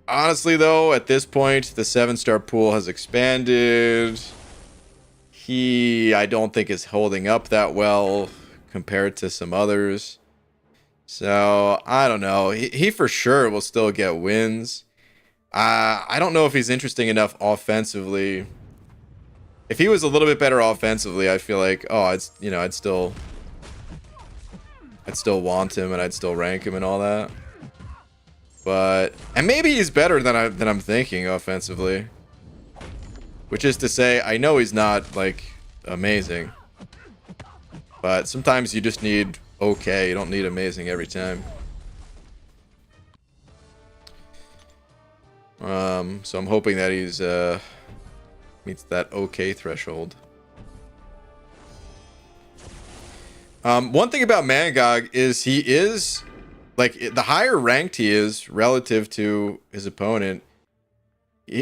Speaker 1: Honestly, though, at this point, the 7-star pool has expanded. I don't think is holding up that well compared to some others. So, I don't know. He for sure will still get wins. I don't know if he's interesting enough offensively. If he was a little bit better offensively, I feel like, oh, I'd still want him and I'd still rank him and all that. And maybe he's better than I'm thinking offensively. Which is to say, I know he's not, like, amazing. But sometimes you just need okay. You don't need amazing every time. So I'm hoping that he's meets that okay threshold. One thing about Mangog is he is, like, the higher ranked he is relative to his opponent.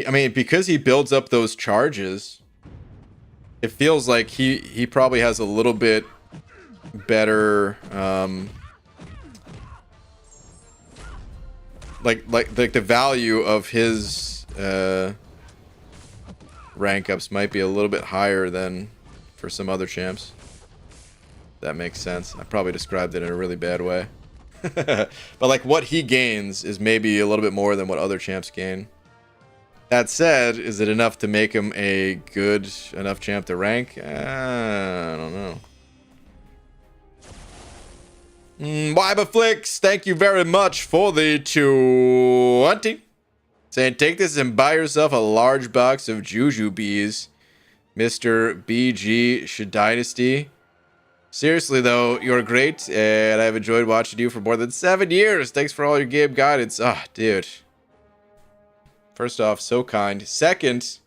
Speaker 1: I mean, because he builds up those charges, it feels like he probably has a little bit better, like the value of his rank ups might be a little bit higher than for some other champs. That makes sense. I probably described it in a really bad way. But like what he gains is maybe a little bit more than what other champs gain. That said, is it enough to make him a good enough champ to rank? I don't know. Wybaflix, thank you very much for the 20. Saying, take this and buy yourself a large box of Juju bees, Mr. BG Dynasty. Seriously though, you're great, and I've enjoyed watching you for more than 7 years. Thanks for all your game guidance. Ah, dude. First off, so kind. Second,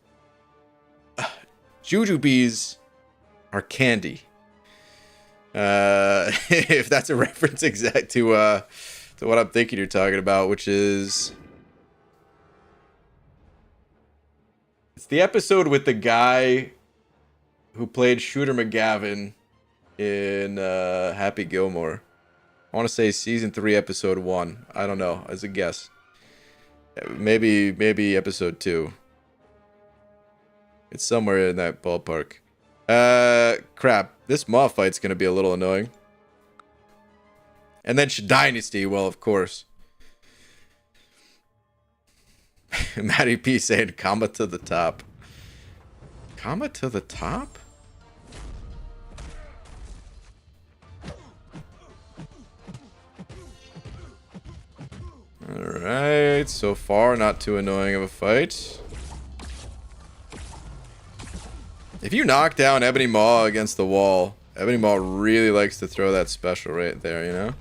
Speaker 1: Juju bees are candy. If that's a reference exact to what I'm thinking you're talking about, which is, it's the episode with the guy who played Shooter McGavin in Happy Gilmore. I want to say season 3, episode 1. I don't know, as a guess. Maybe episode 2. It's somewhere in that ballpark. Crap. This Maw fight's gonna be a little annoying. And then Dynasty, well, of course. Matty P saying, comma to the top. Comma to the top? Alright, so far not too annoying of a fight. If you knock down Ebony Maw against the wall, Ebony Maw really likes to throw that special right there, you know?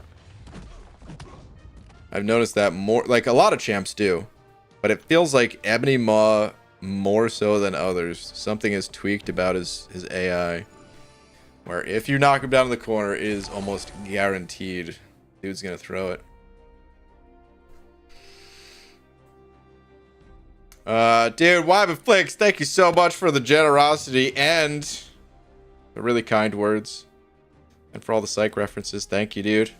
Speaker 1: I've noticed that more, like a lot of champs do. But it feels like Ebony Maw more so than others. Something is tweaked about his AI. Where if you knock him down in the corner, it is almost guaranteed dude's gonna throw it. Dude, Wyman Flicks, thank you so much for the generosity and the really kind words. And for all the psych references. Thank you, dude.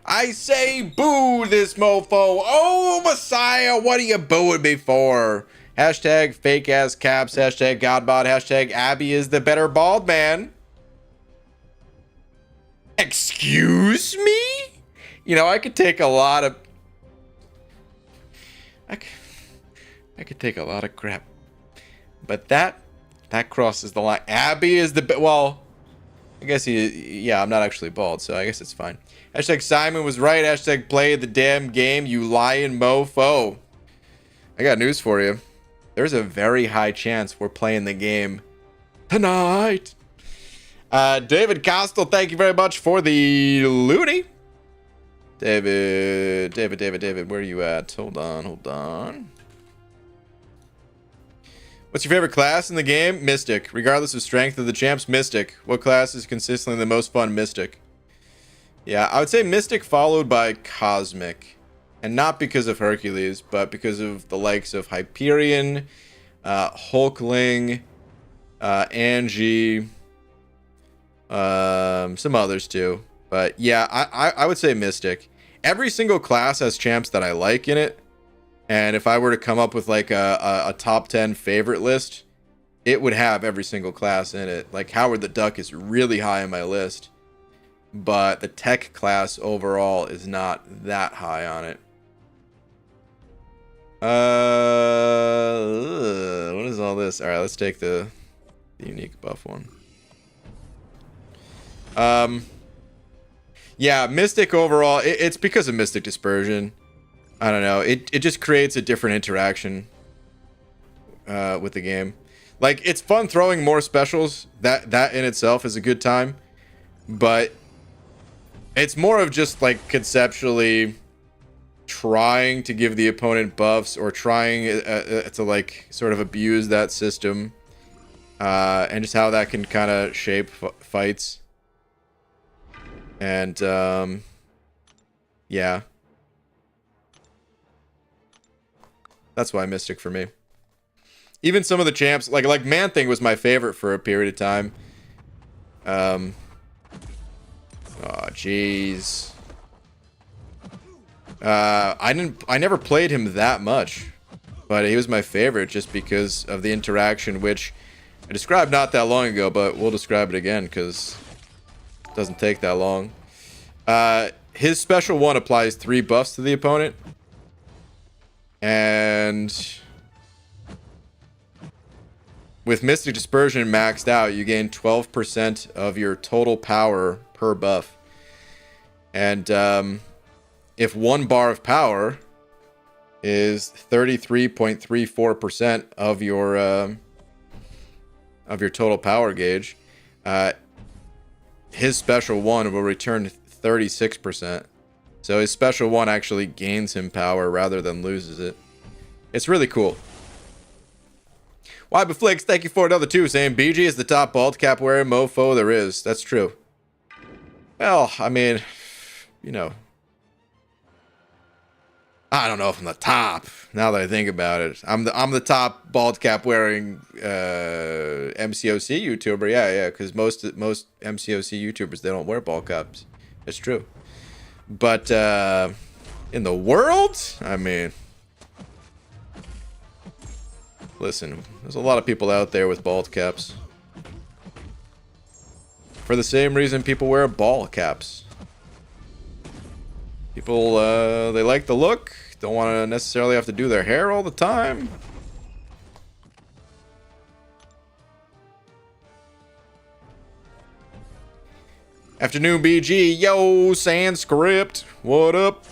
Speaker 1: I say boo this mofo. Oh, Messiah, what are you booing me for? Hashtag fake ass caps. Hashtag Godbot. Hashtag Abby is the better bald man. Excuse me? You know, I could take a lot of... I could take a lot of crap. But that crosses the line. Abby is the... Well, I guess yeah, I'm not actually bald, so I guess it's fine. Hashtag Simon was right. Hashtag play the damn game, you lying mofo. I got news for you. There's a very high chance we're playing the game tonight. David Costel, thank you very much for the loony. David, where are you at? Hold on. What's your favorite class in the game? Mystic. Regardless of strength of the champs, Mystic. What class is consistently the most fun? Mystic. Yeah, I would say Mystic followed by Cosmic. And not because of Hercules, but because of the likes of Hyperion, Hulkling, Angie, some others too. But yeah, I would say Mystic. Every single class has champs that I like in it. And if I were to come up with like a top 10 favorite list, it would have every single class in it. Like Howard the Duck is really high on my list. But the tech class overall is not that high on it. What is all this? All right, let's take the unique buff one. Yeah, Mystic overall, it's because of Mystic Dispersion. I don't know. It just creates a different interaction with the game. Like, it's fun throwing more specials. That in itself is a good time. But it's more of just like conceptually trying to give the opponent buffs or trying to like sort of abuse that system, and just how that can kind of shape fights. And yeah, that's why Mystic for me. Even some of the champs, like Man-Thing was my favorite for a period of time. Oh, jeez. I never played him that much, but he was my favorite just because of the interaction, which I described not that long ago, but we'll describe it again because it doesn't take that long. His special one applies 3 buffs to the opponent, and with Mystic Dispersion maxed out, you gain 12% of your total power per buff. And if 1 bar of power is 33.34% of your total power gauge, his special one will return 36%. So his special one actually gains him power rather than loses it. It's really cool. Wybeflix, thank you for another 2, saying BG is the top bald cap wearing mofo there is. That's true. Well, I mean, you know. I don't know if I'm the top. Now that I think about it, I'm the top bald cap wearing MCOC YouTuber. Yeah, because most MCOC YouTubers, they don't wear bald caps. It's true. But in the world, I mean, listen, there's a lot of people out there with bald caps. For the same reason people wear ball caps. People, they like the look. Don't want to necessarily have to do their hair all the time. Afternoon, BG. Yo, Sanskrit. What up?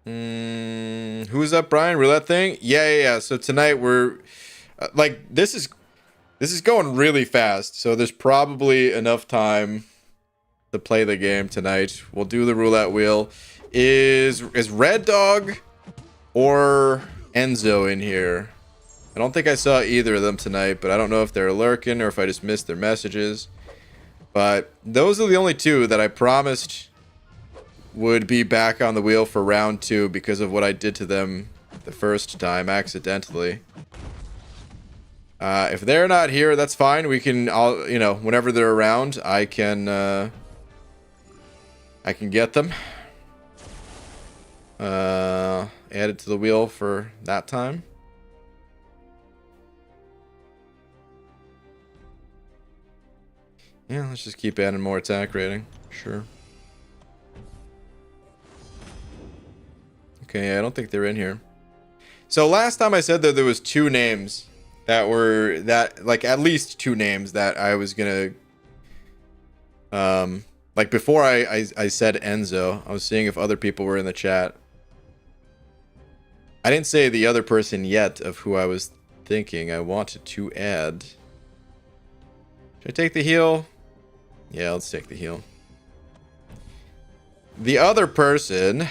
Speaker 1: Who's up, Brian? Roulette thing? Yeah. So tonight we're like this is going really fast. So there's probably enough time to play the game tonight. We'll do the roulette wheel. Is Red Dog or Enzo in here? I don't think I saw either of them tonight, but I don't know if they're lurking or if I just missed their messages. But those are the only two that I promised would be back on the wheel for round 2 because of what I did to them the first time accidentally. If they're not here, that's fine. We can, you know, whenever they're around, I can get them. Add it to the wheel for that time. Yeah, let's just keep adding more attack rating. Sure. Okay, yeah, I don't think they're in here. So last time I said that there was 2 names that were like at least 2 names that I was gonna like before I said Enzo, I was seeing if other people were in the chat. I didn't say the other person yet of who I was thinking I wanted to add. Should I take the heal? Yeah, let's take the heal. The other person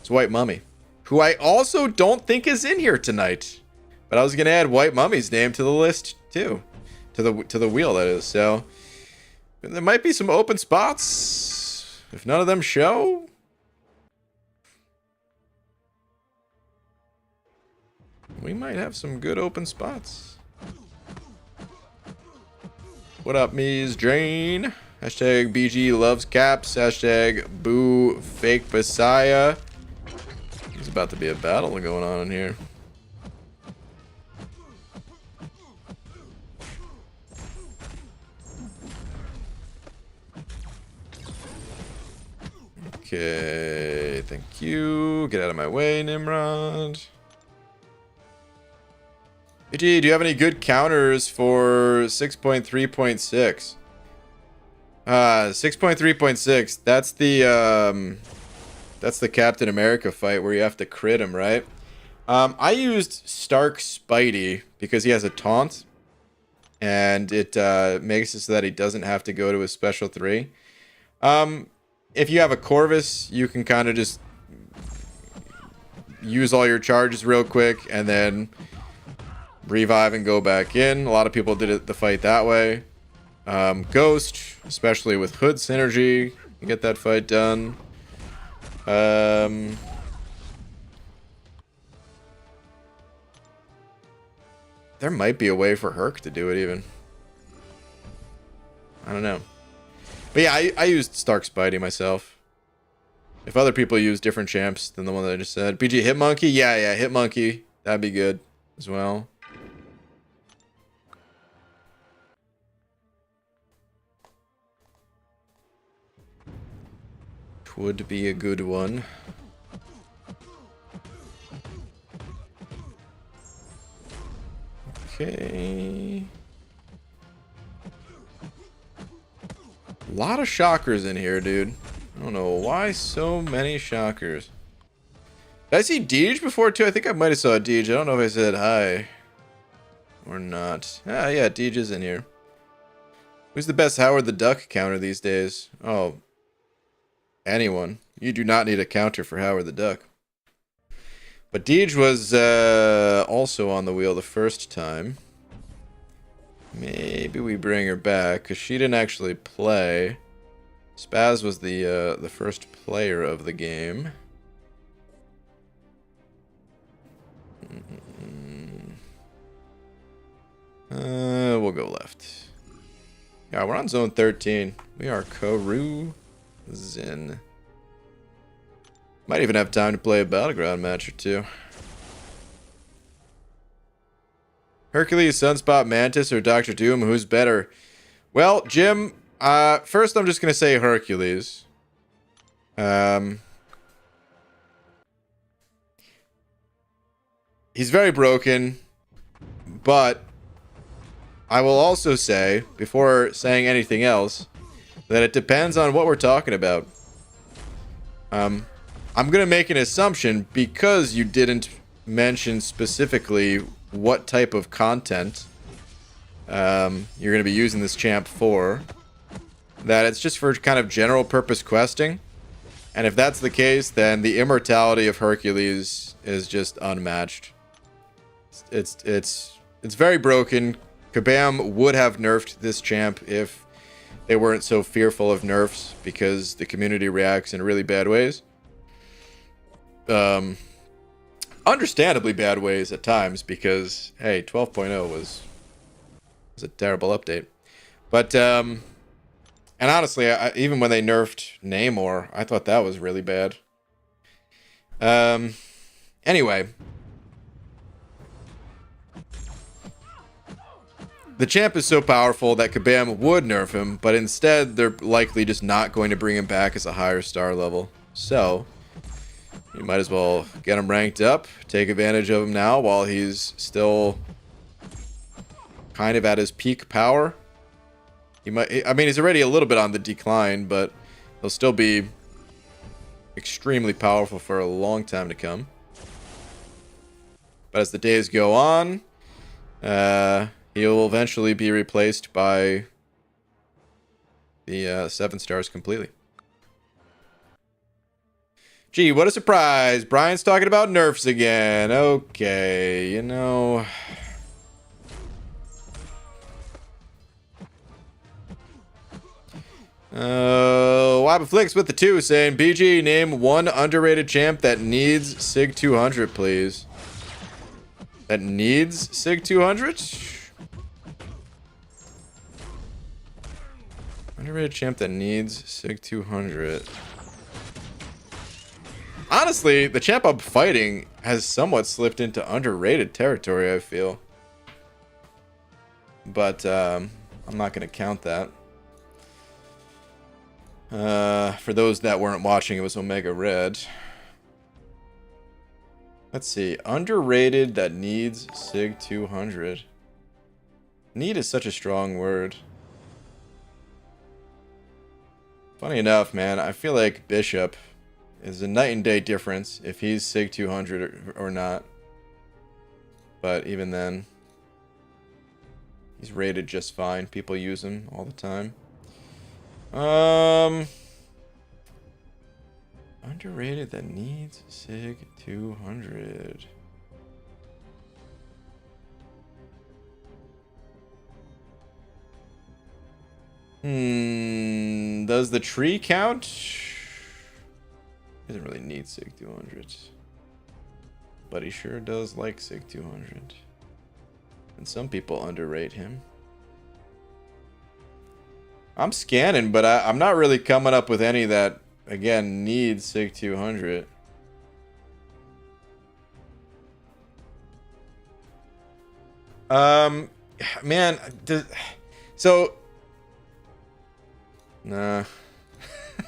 Speaker 1: is White Mummy, who I also don't think is in here tonight. But I was gonna add White Mummy's name to the list too, to the wheel, that is. So there might be some open spots if none of them show. We might have some good open spots. What up, Ms. Jane? Hashtag BG loves caps. Hashtag boo fake Messiah. There's about to be a battle going on in here. Okay, thank you. Get out of my way, Nimrod. BG, do you have any good counters for 6.3.6? 6.3.6. That's the Captain America fight where you have to crit him, right? I used Stark Spidey because he has a taunt, and it makes it so that he doesn't have to go to his special 3. If you have a Corvus, you can kind of just use all your charges real quick and then revive and go back in. A lot of people did the fight that way. Ghost, especially with Hood synergy, you get that fight done. There might be a way for Herc to do it even. I don't know. But yeah, I used Stark Spidey myself. If other people use different champs than the one that I just said. PG Hitmonkey? Yeah, Hitmonkey. That'd be good as well. Would be a good one. Okay. A lot of shockers in here, dude. I don't know why so many shockers. Did I see Deej before too? I think I might have saw Deej. I don't know if I said hi or not. Ah, yeah, Deej is in here. Who's the best Howard the Duck counter these days? Oh, anyone. You do not need a counter for Howard the Duck. But Deej was also on the wheel the first time. Maybe we bring her back, because she didn't actually play. Spaz was the first player of the game. We'll go left. Yeah, we're on zone 13. We are cruising. Might even have time to play a battleground match or two. Hercules, Sunspot, Mantis, or Dr. Doom? Who's better? Well, Jim, first I'm just going to say Hercules. He's very broken, but I will also say, before saying anything else, that it depends on what we're talking about. I'm going to make an assumption because you didn't mention specifically what type of content you're going to be using this champ for, that it's just for kind of general purpose questing. And if that's the case, then the immortality of Hercules is just unmatched. It's very broken. Kabam would have nerfed this champ if they weren't so fearful of nerfs, because the community reacts in really bad ways. Understandably bad ways at times, because hey, 12.0 was a terrible update. But and honestly, even when they nerfed Namor, I thought that was really bad. Anyway, the champ is so powerful that Kabam would nerf him, but instead they're likely just not going to bring him back as a higher star level. So you might as well get him ranked up, take advantage of him now while he's still kind of at his peak power. He might, I mean, he's already a little bit on the decline, but he'll still be extremely powerful for a long time to come. But as the days go on, he'll eventually be replaced by the 7 stars completely. Gee, what a surprise. Brian's talking about nerfs again. Okay, you know. Wabaflix with the 2 saying, BG, name one underrated champ that needs Sig 200, please. That needs Sig 200? Underrated champ that needs Sig 200. Honestly, the champ I'm fighting has somewhat slipped into underrated territory, I feel. But I'm not going to count that. For those that weren't watching, it was Omega Red. Let's see. Underrated that needs Sig 200. Need is such a strong word. Funny enough, man, I feel like Bishop is a night and day difference if he's Sig 200 or not. But even then, he's rated just fine. People use him all the time. Underrated that needs Sig 200. Does the tree count? Doesn't really need Sig 200. But he sure does like Sig 200. And some people underrate him. I'm scanning, but I'm not really coming up with any that, again, need Sig 200. Man, so nah.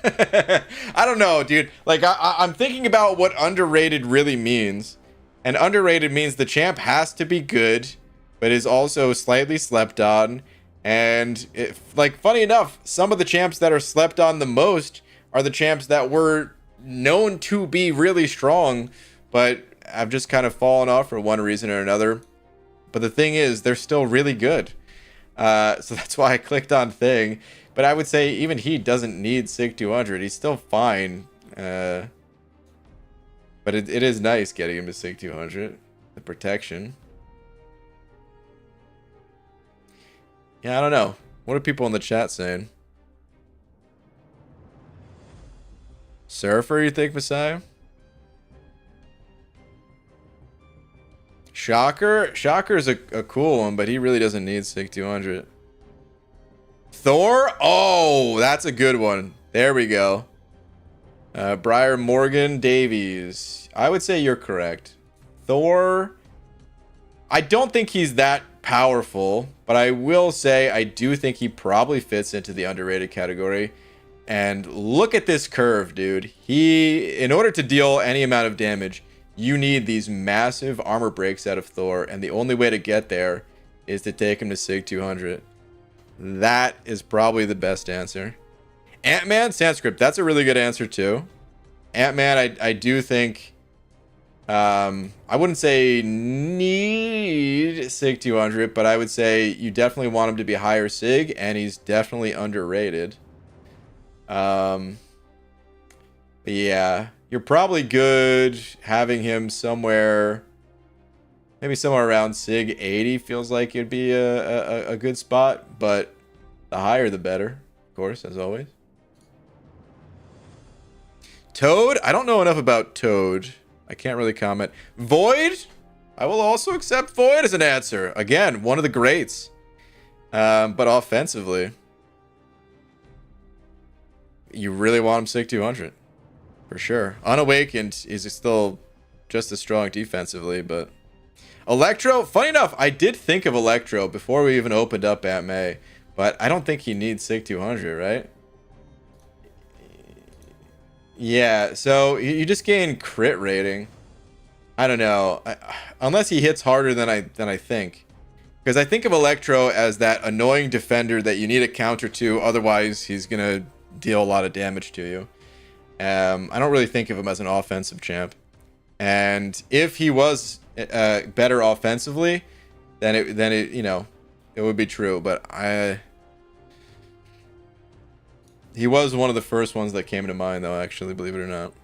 Speaker 1: I don't know, dude. Like, I'm thinking about what underrated really means. And underrated means the champ has to be good, but is also slightly slept on. And, like, funny enough, some of the champs that are slept on the most are the champs that were known to be really strong, but have just kind of fallen off for one reason or another. But the thing is, they're still really good. So that's why I clicked on Thing. But I would say even he doesn't need Sig 200. He's still fine. But it is nice getting him to Sig 200. The protection. Yeah, I don't know. What are people in the chat saying? Surfer, you think, Messiah? Shocker? Shocker's a cool one, but he really doesn't need SIG 200. Thor? Oh, that's a good one. There we go. Briar Morgan Davies. I would say you're correct. Thor, I don't think he's that powerful, but I will say I do think he probably fits into the underrated category. And look at this curve, dude. In order to deal any amount of damage, you need these massive armor breaks out of Thor, and the only way to get there is to take him to SIG 200. That is probably the best answer. Ant-Man, Sanskrit, that's a really good answer too. Ant-Man, I do think, I wouldn't say need SIG 200, but I would say you definitely want him to be higher SIG, and he's definitely underrated. Yeah, you're probably good having him somewhere, maybe somewhere around SIG 80 feels like it'd be a good spot, but the higher the better, of course, as always. Toad? I don't know enough about Toad. I can't really comment. Void? I will also accept Void as an answer. Again, one of the greats. But offensively, you really want him SIG 200. For sure. Unawakened is still just as strong defensively, but... Electro? Funny enough, I did think of Electro before we even opened up Aunt May, but I don't think he needs SIG 200, right? Yeah, so you just gain crit rating. I don't know. Unless he hits harder than I think. Because I think of Electro as that annoying defender that you need a counter to, otherwise he's going to deal a lot of damage to you. I don't really think of him as an offensive champ. And if he was better offensively, then it you know, it would be true. But he was one of the first ones that came to mind, though, actually, believe it or not.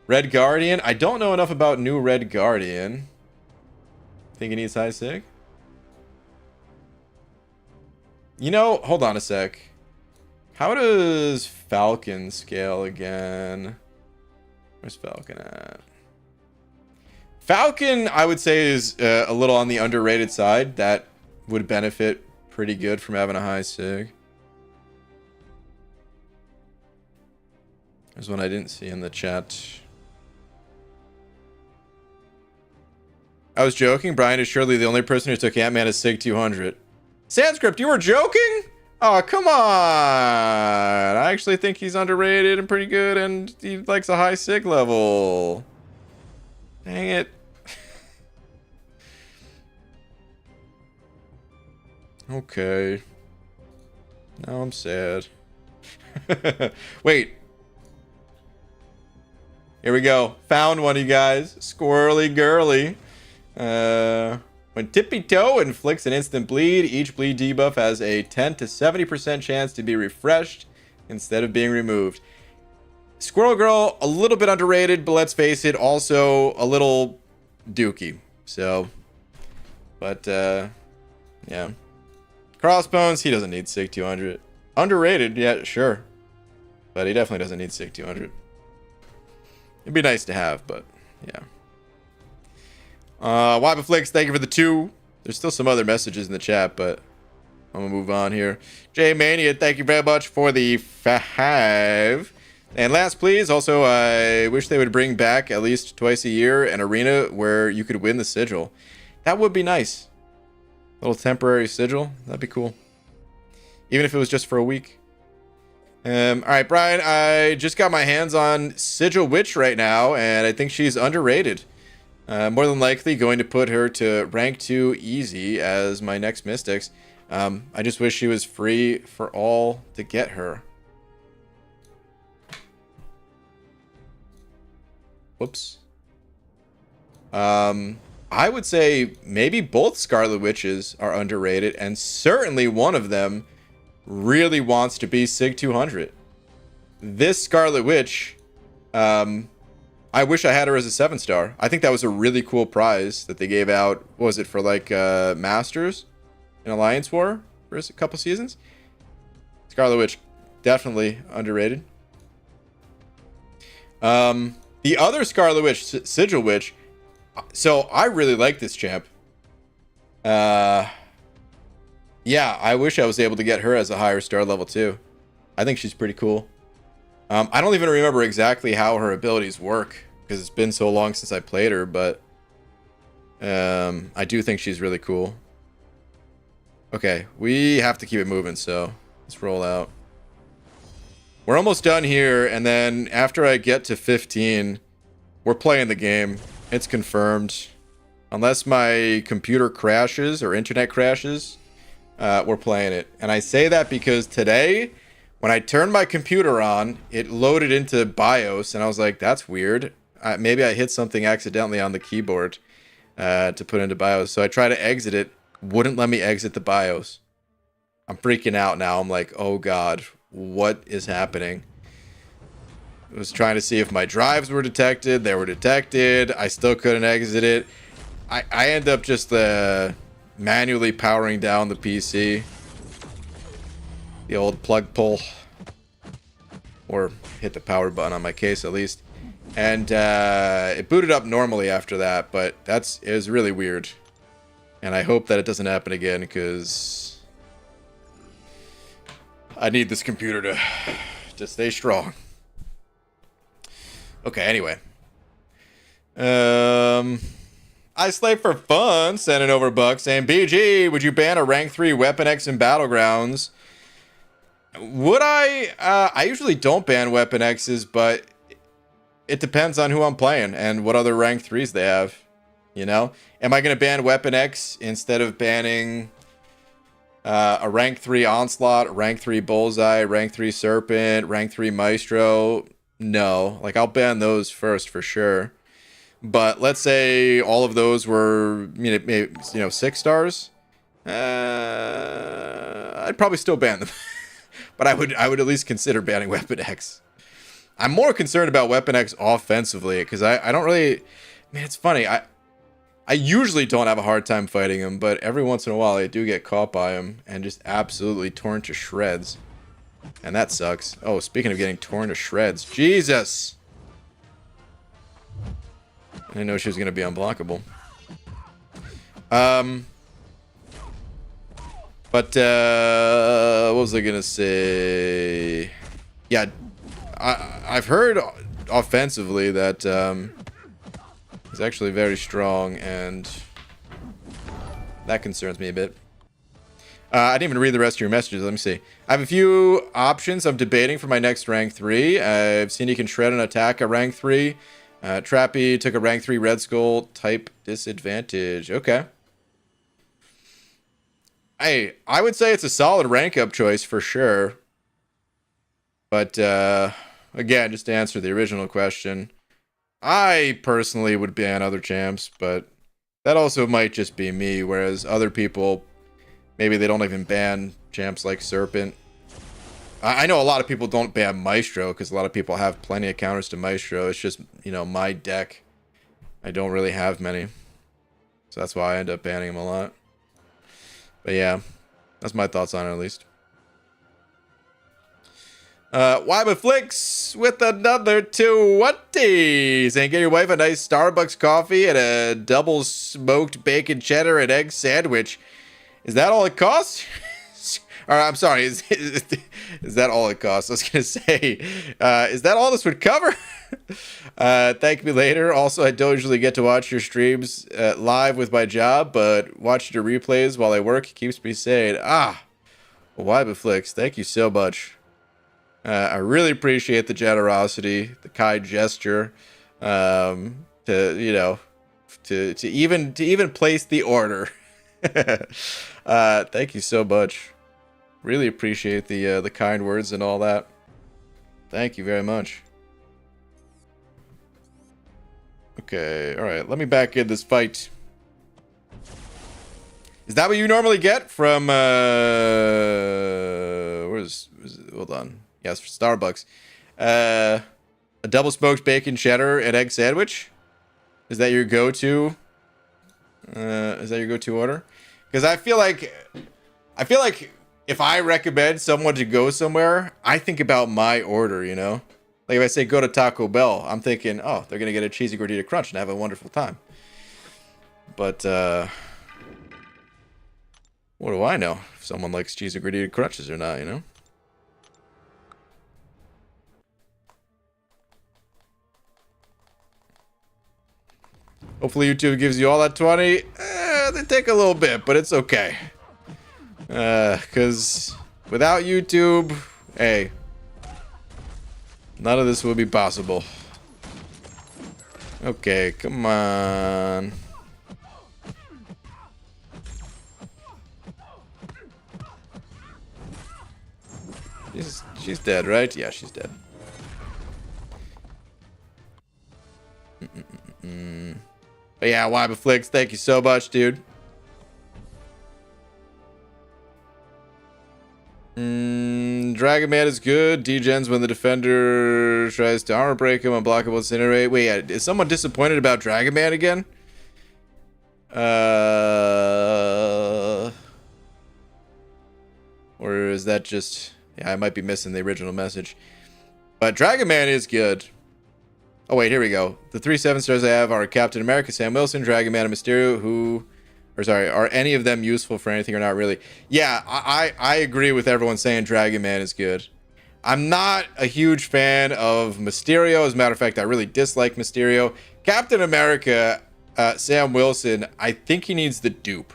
Speaker 1: Red Guardian. I don't know enough about new Red Guardian. Think he needs high SIG? You know, hold on a sec. How does Falcon scale again? Where's Falcon at? Falcon, I would say, is a little on the underrated side. That would benefit pretty good from having a high SIG. There's one I didn't see in the chat. I was joking. Brian is surely the only person who took Ant-Man as SIG 200. Sanskrit, you were joking? Oh, come on. I actually think he's underrated and pretty good, and he likes a high SIG level. Dang it. Okay. Now I'm sad. Wait. Here we go. Found one, you guys. Squirrely girly. When Tippy Toe inflicts an instant bleed, each bleed debuff has a 10 to 70% chance to be refreshed instead of being removed. Squirrel Girl, a little bit underrated, but let's face it, also a little dookie. So, but, yeah. Crossbones, he doesn't need SIG 200. Underrated, yeah, sure. But he definitely doesn't need SIG 200. It'd be nice to have, but yeah. Wybaflix, thank you for the 2. There's still some other messages in the chat, but I'm gonna move on here. J Mania, thank you very much for the 5. And last, please. Also, I wish they would bring back at least twice a year an arena where you could win the sigil. That would be nice. A little temporary sigil. That'd be cool. Even if it was just for a week. All right, Brian, I just got my hands on Sigil Witch right now, and I think she's underrated. More than likely going to put her to rank 2 easy as my next Mystics. I just wish she was free for all to get her. Whoops. I would say maybe both Scarlet Witches are underrated, and certainly one of them really wants to be SIG 200. This Scarlet Witch, I wish I had her as a 7-star. I think that was a really cool prize that they gave out. What was it, for like Masters in Alliance War for a couple seasons. Scarlet Witch, definitely underrated. The other Scarlet Witch, Sigil Witch. So I really like this champ. Yeah, I wish I was able to get her as a higher star level too. I think she's pretty cool. I don't even remember exactly how her abilities work because it's been so long since I played her, but I do think she's really cool. Okay, we have to keep it moving, so let's roll out. We're almost done here, and then after I get to 15, we're playing the game. It's confirmed. Unless my computer crashes or internet crashes, we're playing it. And I say that because today, when I turned my computer on, it loaded into BIOS, and I was like, that's weird. Maybe I hit something accidentally on the keyboard to put into BIOS. So I tried to exit it. Wouldn't let me exit the BIOS. I'm freaking out now. I'm like, oh God, what is happening? I was trying to see if my drives were detected. They were detected. I still couldn't exit it. I end up just manually powering down the PC. The old plug pull. Or hit the power button on my case at least. And it booted up normally after that, but it was really weird. And I hope that it doesn't happen again because I need this computer to stay strong. Okay, anyway. I slay for fun, sending over bucks, saying, BG, would you ban a rank 3 Weapon X in Battlegrounds? Would I? I usually don't ban Weapon X's, but it depends on who I'm playing and what other rank 3s they have. You know? Am I going to ban Weapon X instead of banning a rank 3 Onslaught, rank 3 Bullseye, rank 3 Serpent, rank 3 Maestro? No. Like, I'll ban those first for sure. But let's say all of those were, maybe, 6 stars. I'd probably still ban them. But I would at least consider banning Weapon X. I'm more concerned about Weapon X offensively because I don't really... Man, it's funny. I usually don't have a hard time fighting him, but every once in a while I do get caught by him and just absolutely torn to shreds. And that sucks. Oh, speaking of getting torn to shreds. Jesus! I didn't know she was going to be unblockable. But, what was I going to say? Yeah, I've heard offensively that he's actually very strong, and that concerns me a bit. I didn't even read the rest of your messages. Let me see. I have a few options I'm debating for my next rank 3. I've seen you can shred and attack a rank 3. Trappy took a rank 3 Red Skull type disadvantage. Okay. Hey, I would say it's a solid rank up choice for sure. But, again, just to answer the original question, I personally would ban other champs, but that also might just be me, whereas other people, maybe they don't even ban champs like Serpent. I know a lot of people don't ban Maestro because a lot of people have plenty of counters to Maestro. It's just, my deck. I don't really have many. So that's why I end up banning him a lot. But yeah, that's my thoughts on it at least. Wyba Flicks with another 20. Saying, get your wife a nice Starbucks coffee and a double smoked bacon cheddar and egg sandwich. Is that all it costs? Or, I'm sorry, is that all it costs? I was going to say, is that all this would cover? Thank me later. Also, I don't usually get to watch your streams live with my job, but watching your replays while I work keeps me sane. Wyba Flicks, thank you so much. I really appreciate the generosity, the kind gesture, to even place the order. Thank you so much. Really appreciate the kind words and all that. Thank you very much. Okay, all right. Let me back in this fight. Is that what you normally get from hold on. Yes, for Starbucks. A double smoked bacon cheddar and egg sandwich? Is that your go-to? Is that your go-to order? Because I feel like if I recommend someone to go somewhere, I think about my order, you know? Like if I say go to Taco Bell, I'm thinking, oh, they're going to get a cheesy gordita crunch and have a wonderful time. But, what do I know if someone likes cheesy gordita crunches or not, you know? Hopefully YouTube gives you all that 20. They take a little bit, but it's okay. Because without YouTube, hey, none of this would be possible. Okay, come on. She's dead, right? Yeah, she's dead. But yeah, Wybaflix, thank you so much, dude. Dragon Man is good. Degens when the defender tries to armor break him, unblockable, incinerate. Wait, is someone disappointed about Dragon Man again? Or is that just... Yeah, I might be missing the original message. But Dragon Man is good. Oh, wait, here we go. The 3 7-stars I have are Captain America, Sam Wilson, Dragon Man, and Mysterio, who... Or sorry, are any of them useful for anything or not really? Yeah, I agree with everyone saying Dragon Man is good. I'm not a huge fan of Mysterio. As a matter of fact, I really dislike Mysterio. Captain America, Sam Wilson, I think he needs the dupe.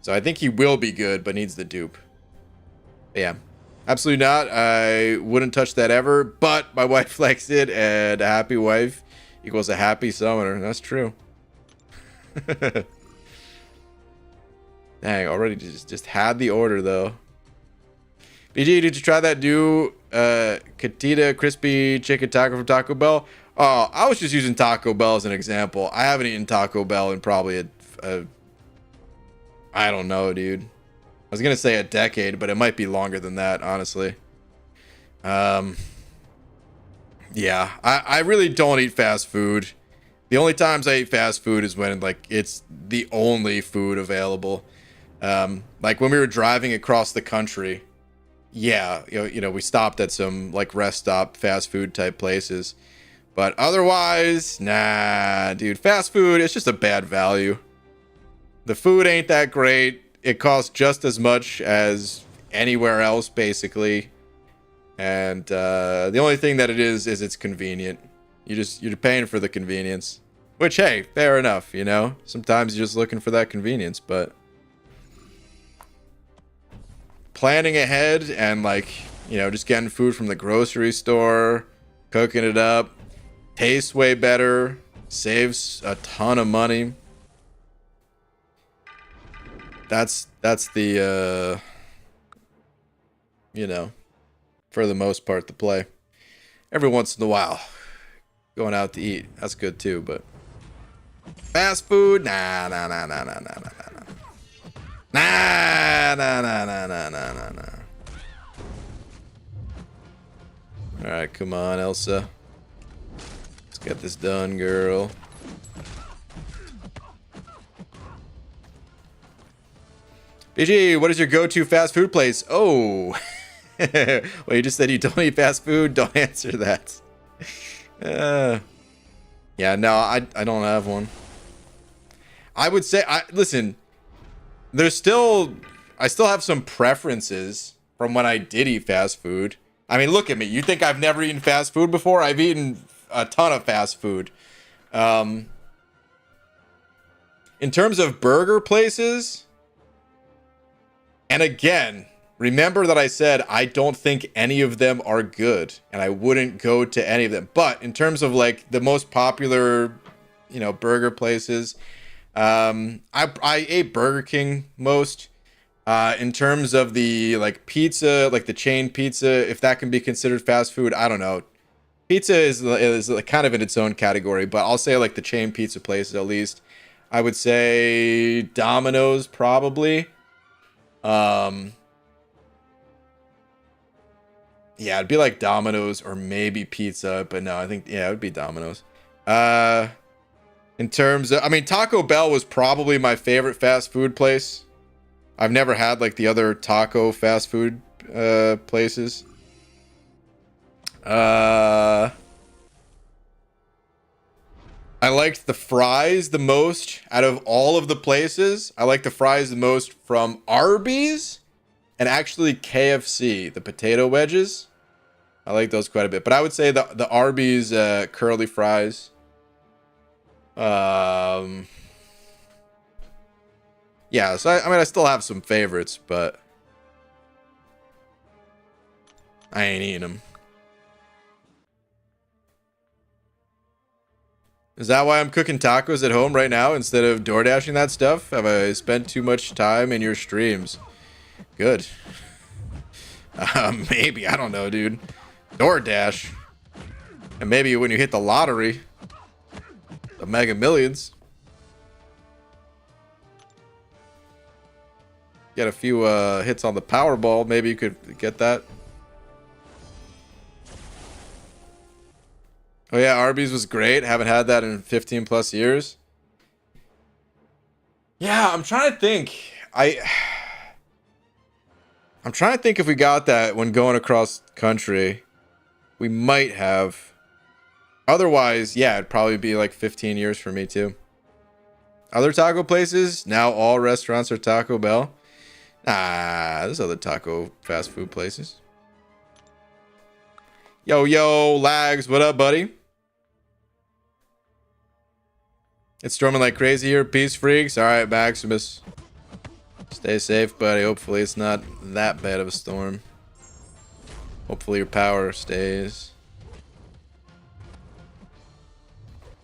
Speaker 1: So I think he will be good, but needs the dupe. But yeah, absolutely not. I wouldn't touch that ever, but my wife likes it, and a happy wife equals a happy summoner. That's true. Dang, already just had the order, though. BG, did you try that new Catita crispy chicken taco from Taco Bell? Oh, I was just using Taco Bell as an example. I haven't eaten Taco Bell in probably I don't know, dude. I was going to say a decade, but it might be longer than that, honestly. Yeah, I really don't eat fast food. The only times I eat fast food is when, like, it's the only food available. Like when we were driving across the country, yeah, you know, we stopped at some like rest stop fast food type places, but otherwise, nah, dude, fast food, it's just a bad value. The food ain't that great. It costs just as much as anywhere else, basically. And, the only thing that it is it's convenient. You're paying for the convenience, which, hey, fair enough. You know, sometimes you're just looking for that convenience, but planning ahead and, like, you know, just getting food from the grocery store, cooking it up, tastes way better, saves a ton of money. That's the, you know, for the most part, the play. Every once in a while, going out to eat, that's good too, but fast food, nah. Nah. Alright, come on, Elsa. Let's get this done, girl. BG, what is your go-to fast food place? Oh. Well, you just said you don't eat fast food. Don't answer that. Yeah, no, I don't have one. I would say, listen, I still have some preferences from when I did eat fast food. I mean, look at me. You think I've never eaten fast food before? I've eaten a ton of fast food. In terms of burger places, and again, remember that I said I don't think any of them are good, and I wouldn't go to any of them. But in terms of like the most popular, you know, burger places, I ate Burger King most. In terms of the like pizza, like the chain pizza, if that can be considered fast food, I don't know. Pizza is kind of in its own category, but I'll say like the chain pizza places at least. I would say Domino's probably. Yeah, it'd be like Domino's or maybe Pizza, but no, I think, yeah, it would be Domino's. In terms of, I mean, Taco Bell was probably my favorite fast food place. I've never had like the other taco fast food places. I liked the fries the most out of all of the places. I like the fries the most from Arby's and actually KFC, the potato wedges. I like those quite a bit. But I would say the Arby's curly fries. Yeah, so I mean, I still have some favorites, but I ain't eating them. Is that why I'm cooking tacos at home right now instead of door dashing that stuff? Have I spent too much time in your streams? Good. Maybe. I don't know, dude. DoorDash. And maybe when you hit the lottery, the Mega Millions. Get a few hits on the Powerball. Maybe you could get that. Oh yeah, Arby's was great. Haven't had that in 15 plus years. Yeah, I'm trying to think. I'm trying to think if we got that when going across country. We might have. Otherwise, yeah, it'd probably be like 15 years for me too. Other taco places? Now all restaurants are Taco Bell. There's other taco fast food places. Yo, Lags, what up, buddy? It's storming like crazy here, peace freaks. All right, Maximus. Stay safe, buddy. Hopefully it's not that bad of a storm. Hopefully your power stays.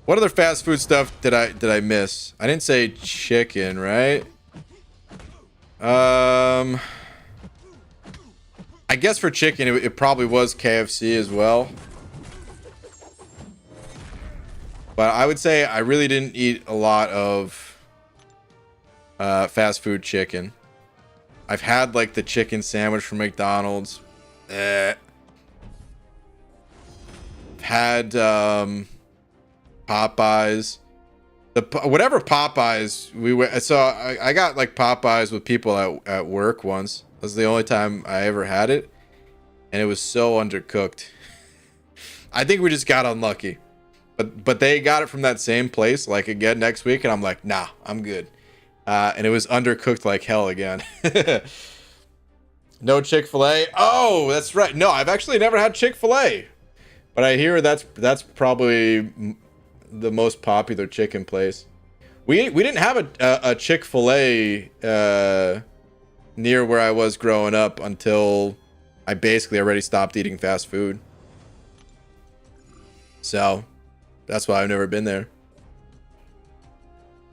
Speaker 1: What other fast food stuff did I miss? I didn't say chicken, right? I guess for chicken, it probably was KFC as well. But I would say I really didn't eat a lot of fast food chicken. I've had like the chicken sandwich from McDonald's. Had Popeyes. Whatever Popeyes we went. So I got like Popeyes with people at work once. That was the only time I ever had it, and it was so undercooked. I think we just got unlucky, but they got it from that same place like again next week, and I'm like, nah, I'm good. And it was undercooked like hell again. No Chick-fil-A. Oh, that's right. No, I've actually never had Chick-fil-A, but I hear that's probably the most popular chicken place. We didn't have a Chick-fil-A near where I was growing up until I basically already stopped eating fast food. So that's why I've never been there.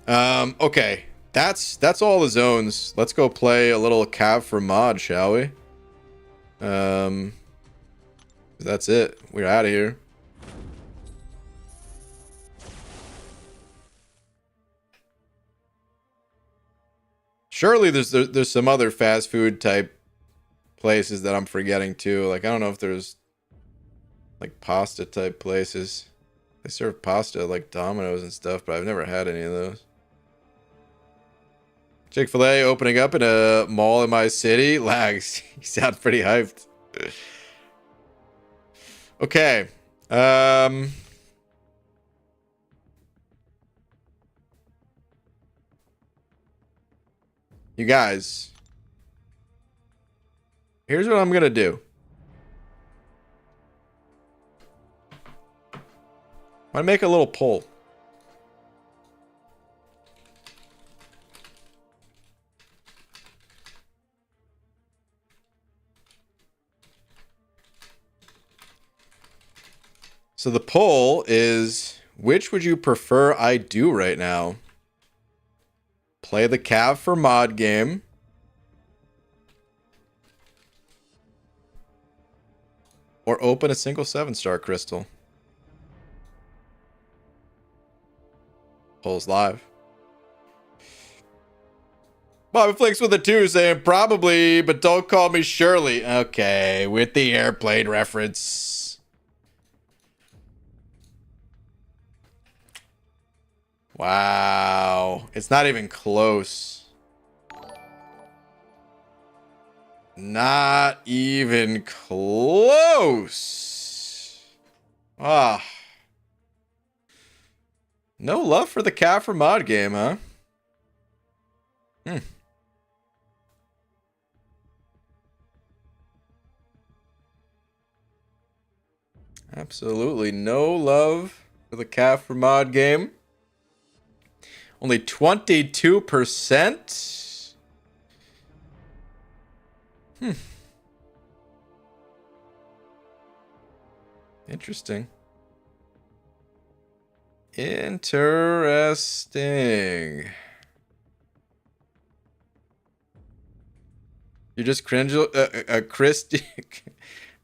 Speaker 1: Okay. That's all the zones. Let's go play a little Cav for Mod, shall we? That's it. We're out of here. Surely there's some other fast food type places that I'm forgetting too. Like I don't know if there's like pasta type places. They serve pasta like Domino's and stuff, but I've never had any of those. Chick-fil-A opening up in a mall in my city. Lags. You sound pretty hyped. Okay. You guys. Here's what I'm gonna do. I'm gonna make a little poll. So the poll is, which would you prefer I do right now? Play the Cav for Mod game, or open a single 7-star crystal? Poll's live. Bobby Flicks with a 2 saying probably, but don't call me Shirley. Okay, with the airplane reference. Wow. It's not even close. Not even close. Ah. No love for the cat for mod game, huh? Absolutely no love for the cat for mod game. Only 22%. Interesting. Interesting. You're just cringe, Christy.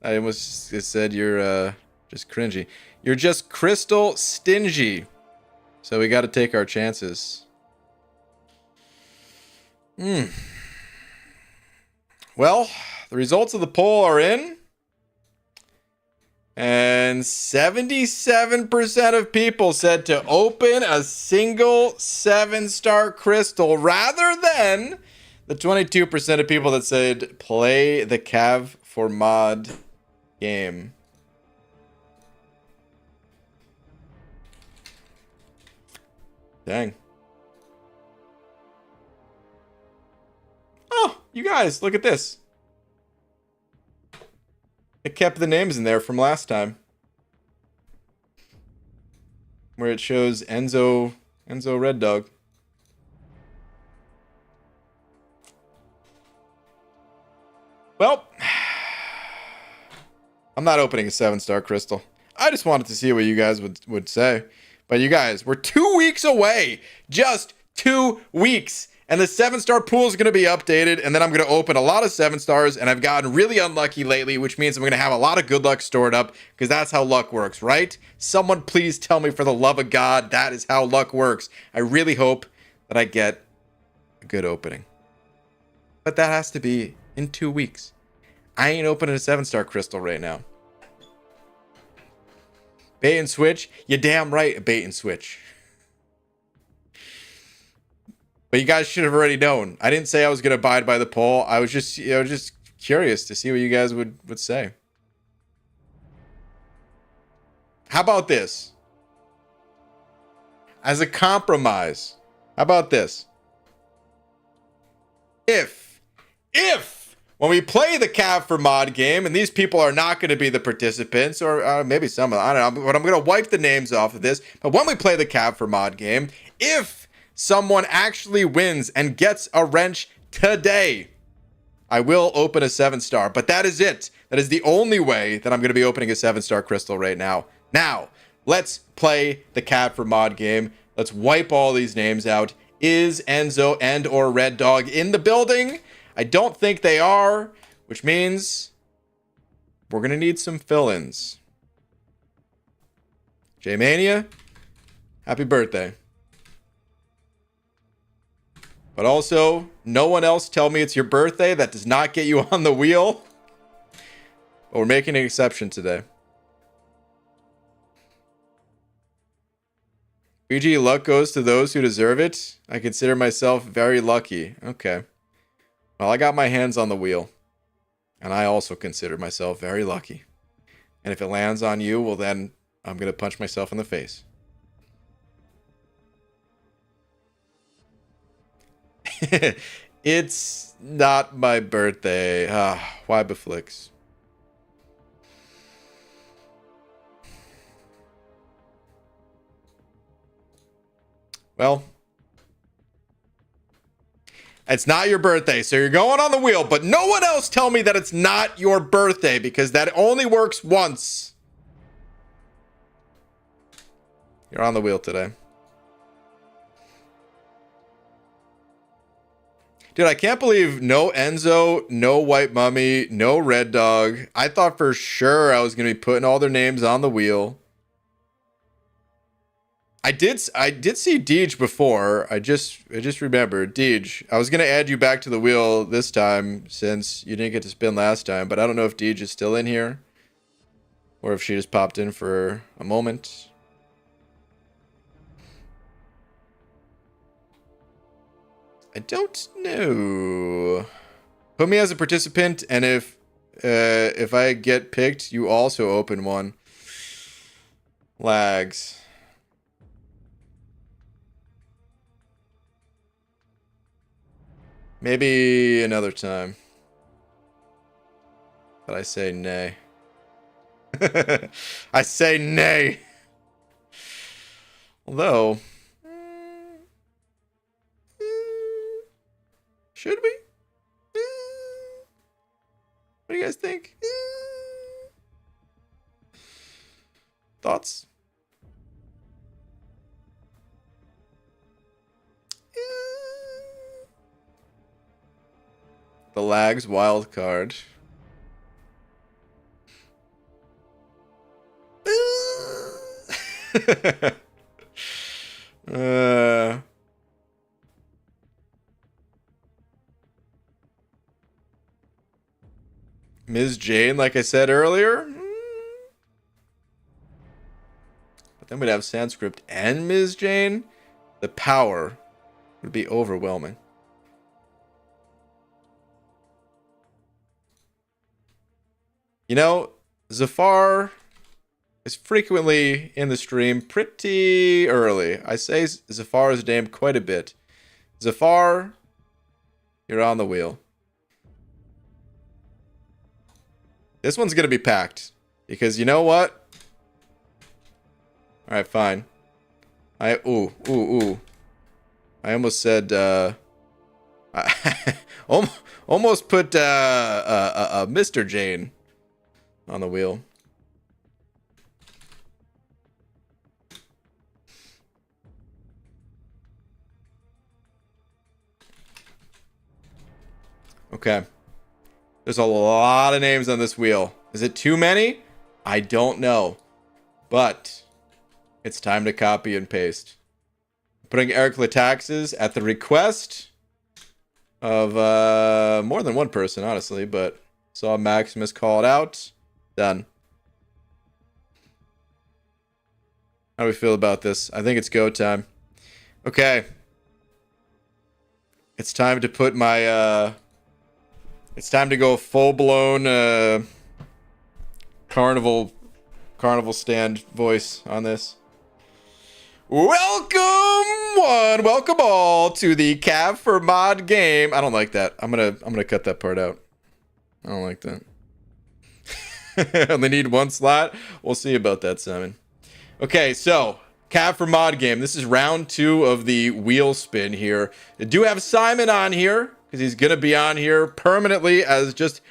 Speaker 1: I almost said you're just cringy. You're just crystal stingy. So we got to take our chances. Well, the results of the poll are in. And 77% of people said to open a single 7-star crystal rather than the 22% of people that said play the Cav for mod game. Dang. Oh, you guys, look at this. It kept the names in there from last time. Where it shows Enzo Red Dog. Well, I'm not opening a 7-star crystal. I just wanted to see what you guys would say. But you guys, we're 2 weeks away. Just 2 weeks. And the 7-star pool is going to be updated. And then I'm going to open a lot of 7-stars. And I've gotten really unlucky lately, which means I'm going to have a lot of good luck stored up. Because that's how luck works, right? Someone please tell me, for the love of God, that is how luck works. I really hope that I get a good opening. But that has to be in 2 weeks. I ain't opening a 7-star crystal right now. Bait and switch? You damn right, bait and switch. But you guys should have already known. I didn't say I was going to abide by the poll. I was just, just curious to see what you guys would say. How about this? As a compromise, how about this? If when we play the Cav for mod game, and these people are not going to be the participants, or maybe some of them, I don't know, but I'm going to wipe the names off of this. But when we play the Cav for mod game, if someone actually wins and gets a wrench today, I will open a 7-star. But that is it. That is the only way that I'm going to be opening a 7-star crystal right now. Now, let's play the Cav for mod game. Let's wipe all these names out. Is Enzo and or Red Dog in the building? I don't think they are, which means we're going to need some fill-ins. J-Mania, happy birthday. But also, no one else tell me it's your birthday. That does not get you on the wheel. But we're making an exception today. BG, luck goes to those who deserve it. I consider myself very lucky. Okay. Well, I got my hands on the wheel. And I also consider myself very lucky. And if it lands on you, well then, I'm going to punch myself in the face. It's not my birthday. Why Beflix? Well, it's not your birthday, so you're going on the wheel, but no one else tell me that it's not your birthday, because that only works once. You're on the wheel today. Dude, I can't believe no Enzo, no White Mummy, no Red Dog. I thought for sure I was going to be putting all their names on the wheel. I did see Deej before. I just remembered. Deej, I was going to add you back to the wheel this time since you didn't get to spin last time, but I don't know if Deej is still in here or if she just popped in for a moment. I don't know. Put me as a participant, and if I get picked, you also open one. Lags. Maybe another time. But I say nay. I say nay. Although, should we? What do you guys think? Thoughts? The lags wild card. Ms. Jane, like I said earlier. But then we'd have Sanskrit and Ms. Jane. The power would be overwhelming. You know, Zafar is frequently in the stream pretty early. I say Zafar's name quite a bit. Zafar, you're on the wheel. This one's going to be packed. Because you know what? Alright, fine. Ooh. I almost said, almost put, Mr. Jane on the wheel. Okay. There's a lot of names on this wheel. Is it too many? I don't know. But it's time to copy and paste. Putting Eric Lataxis at the request of more than one person, honestly, but saw Maximus call it out. Done. How do we feel about this? I think it's go time. Okay. It's time to put my it's time to go full-blown carnival stand voice on this. Welcome welcome all to the Cav for Mod game. I don't like that. I'm gonna cut that part out. I don't like that. Only need one slot. We'll see about that, Simon. Okay, so Cav for Mod game. This is round 2 of the wheel spin here. I do have Simon on here because he's gonna be on here permanently as just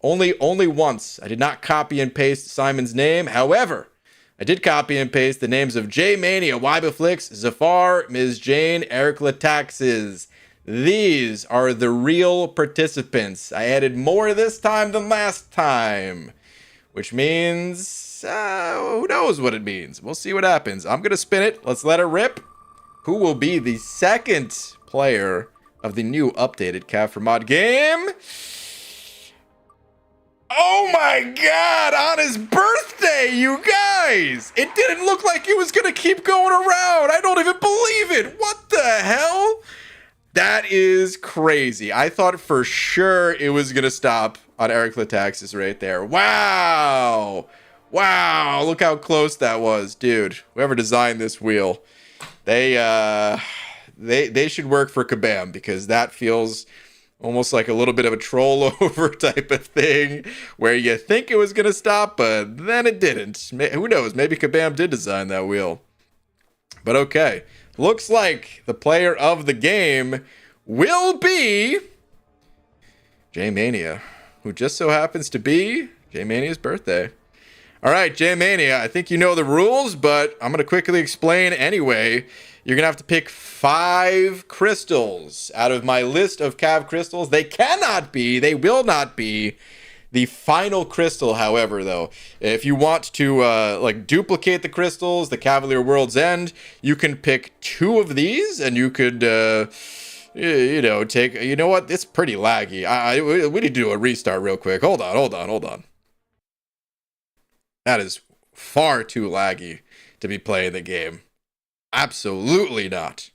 Speaker 1: only once. I did not copy and paste Simon's name. However, I did copy and paste the names of J Mania, Wybaflix, Zafar, Ms. Jane, Eric Lataxis. These are the real participants. I added more this time than last time, which means who knows what it means. We'll see what happens. I'm gonna spin it. Let's let it rip. Who will be the second player of the new updated Cav for Mod game? Oh my god, on his birthday, you guys! It didn't look like it was gonna keep going around. I don't even believe it. What the hell? That is crazy. I thought for sure it was gonna stop on Eric Lataxis right there. Wow. Wow, look how close that was, dude. Whoever designed this wheel, they should work for Kabam, because that feels almost like a little bit of a troll over type of thing where you think it was going to stop, but then it didn't. Who knows? Maybe Kabam did design that wheel. But okay. Looks like the player of the game will be J-Mania, who just so happens to be J-Mania's birthday. All right, J-Mania, I think you know the rules, but I'm going to quickly explain anyway. You're going to have to pick 5 crystals out of my list of Cav crystals. They will not be the final crystal, however, though. If you want to, duplicate the crystals, the Cavalier World's End, you can pick 2 of these, and you could, take... You know what? It's pretty laggy. We need to do a restart real quick. Hold on. That is far too laggy to be playing the game. Absolutely not.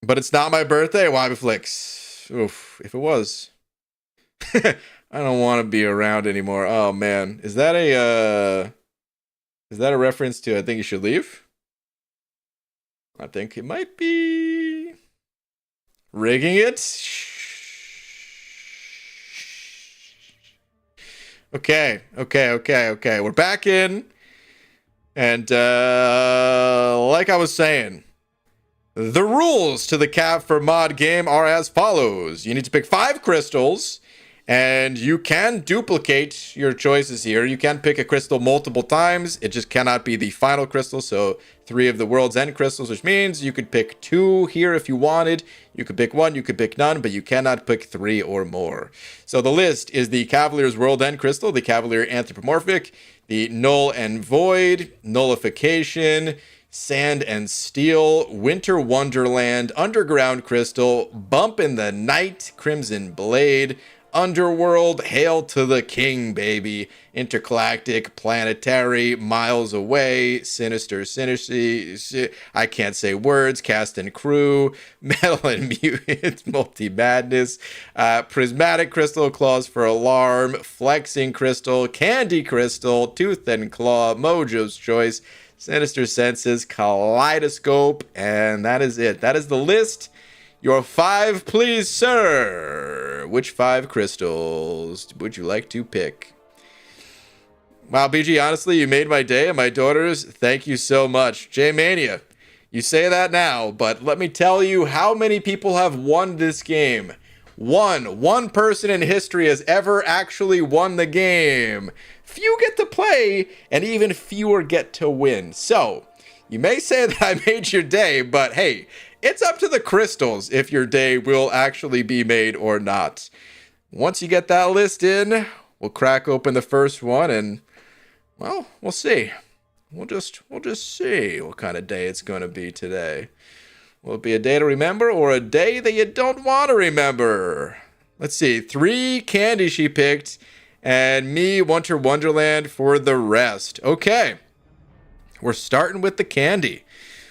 Speaker 1: But it's not my birthday. Wybaflix. Oof, if it was. I don't want to be around anymore. Oh man, is that a reference to I Think You Should Leave? I think it might be. Rigging it. Okay. We're back in. And like I was saying, the rules to the Cav for Mod game are as follows. You need to pick 5 crystals, and you can duplicate your choices here. You can pick a crystal multiple times. It just cannot be the final crystal, so 3 of the World's End crystals, which means you could pick 2 here if you wanted. You could pick 1, you could pick none, but you cannot pick 3 or more. So the list is the Cavalier's World End crystal, the Cavalier Anthropomorphic, the Null and Void, Nullification, Sand and Steel, Winter Wonderland, Underground Crystal, Bump in the Night, Crimson Blade, Underworld, Hail to the King, baby, Intergalactic, Planetary, Miles Away, Sinister, I can't say words, Cast and Crew, Metal and Mutant, Multi Madness, Prismatic Crystal, Claws for Alarm, Flexing Crystal, Candy Crystal, Tooth and Claw, Mojo's Choice, Sinister Senses, Kaleidoscope, and that is it. That is the list. Your 5, please, sir. Which 5 crystals would you like to pick? Wow, BG, honestly, you made my day and my daughter's. Thank you so much. J-Mania, you say that now, but let me tell you how many people have won this game. One person in history has ever actually won the game. Few get to play, and even fewer get to win. So, you may say that I made your day, but hey, it's up to the crystals if your day will actually be made or not. Once you get that list in, we'll crack open the first one, and, well, we'll see. We'll just see what kind of day it's going to be today. Will it be a day to remember or a day that you don't want to remember? Let's see. 3 candy she picked, and me, Winter Wonderland for the rest. Okay. We're starting with the candy.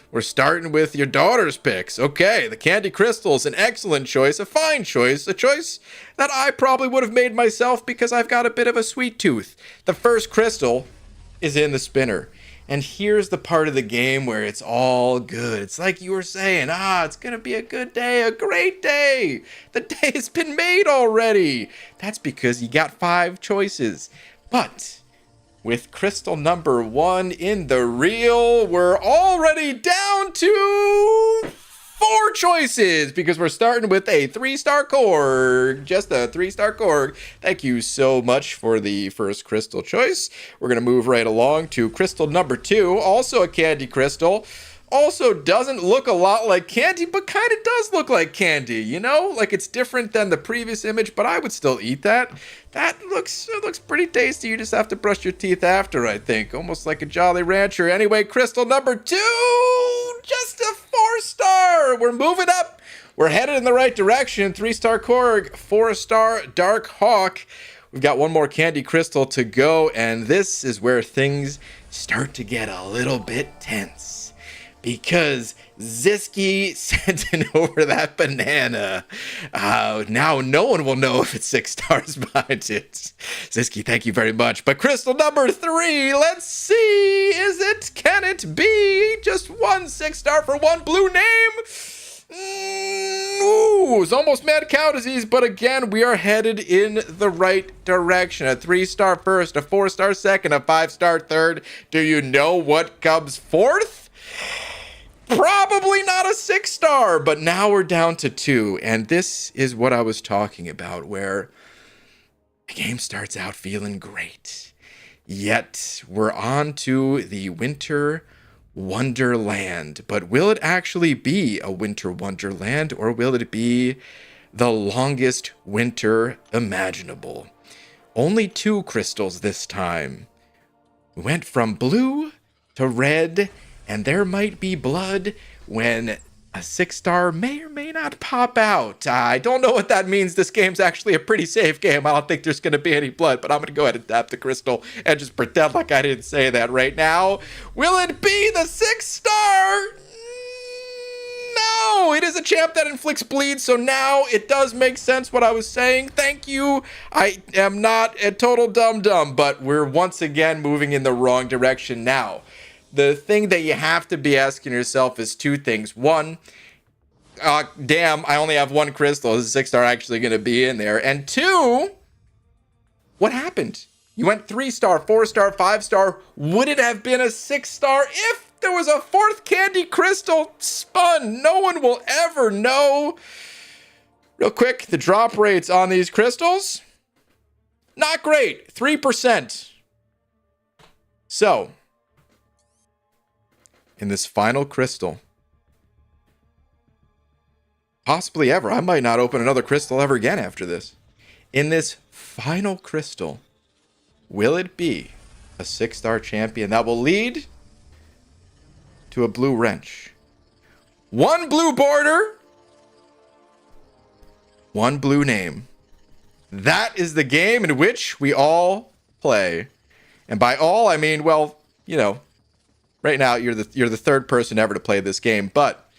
Speaker 1: We're starting with your daughter's picks. Okay, the Candy Crystal's an excellent choice, a fine choice, a choice that I probably would have made myself because I've got a bit of a sweet tooth. The first crystal is in the spinner. And here's the part of the game where it's all good. It's like you were saying, it's going to be a good day, a great day. The day has been made already. That's because you got 5 choices. But with crystal number 1 in the reel, we're already down to 4 choices because we're starting with a 3-star Korg. Just a 3-star Korg. Thank you so much for the first crystal choice. We're going to move right along to crystal number 2, also a candy crystal. Also doesn't look a lot like candy, but kind of does look like candy, you know? Like it's different than the previous image, but I would still eat that. It looks pretty tasty. You just have to brush your teeth after, I think. Almost like a Jolly Rancher. Anyway, crystal number 2, just a 4-star. We're moving up. We're headed in the right direction. 3-star Korg, 4-star Dark Hawk. We've got one more candy crystal to go, and this is where things start to get a little bit tense. Because Zisky sent in over that banana. Now no one will know if it's 6 stars behind it. Zisky, thank you very much. But crystal number 3, let's see. Can it be just 1 6-star for 1 blue name? It's almost mad cow disease, but again, we are headed in the right direction. A 3-star first, a 4-star second, a 5-star third. Do you know what comes fourth? Probably not a 6-star, but now we're down to 2, and this is what I was talking about, where the game starts out feeling great, yet we're on to the Winter Wonderland. But will it actually be a Winter Wonderland, or will it be the longest winter imaginable? Only 2 crystals this time. We went from blue to red, and there might be blood when a 6-star may or may not pop out. I don't know what that means. This game's actually a pretty safe game. I don't think there's going to be any blood, but I'm going to go ahead and tap the crystal and just pretend like I didn't say that right now. Will it be the 6-star? no! It is a champ that inflicts bleed, so now it does make sense what I was saying. Thank you. I am not a total dum-dum, but we're once again moving in the wrong direction now. The thing that you have to be asking yourself is two things. One, damn, I only have one crystal. Is 6-star actually going to be in there? And two, what happened? You went 3-star, 4-star, 5-star. Would it have been a 6-star if there was a 4th candy crystal spun? No one will ever know. Real quick, the drop rates on these crystals, not great, 3%. So, in this final crystal, possibly ever, I might not open another crystal ever again after this. In this final crystal, will it be a 6-star champion that will lead to a blue wrench? 1 blue border, 1 blue name. That is the game in which we all play. And by all, I mean, well, you know, right now you're the 3rd person ever to play this game. But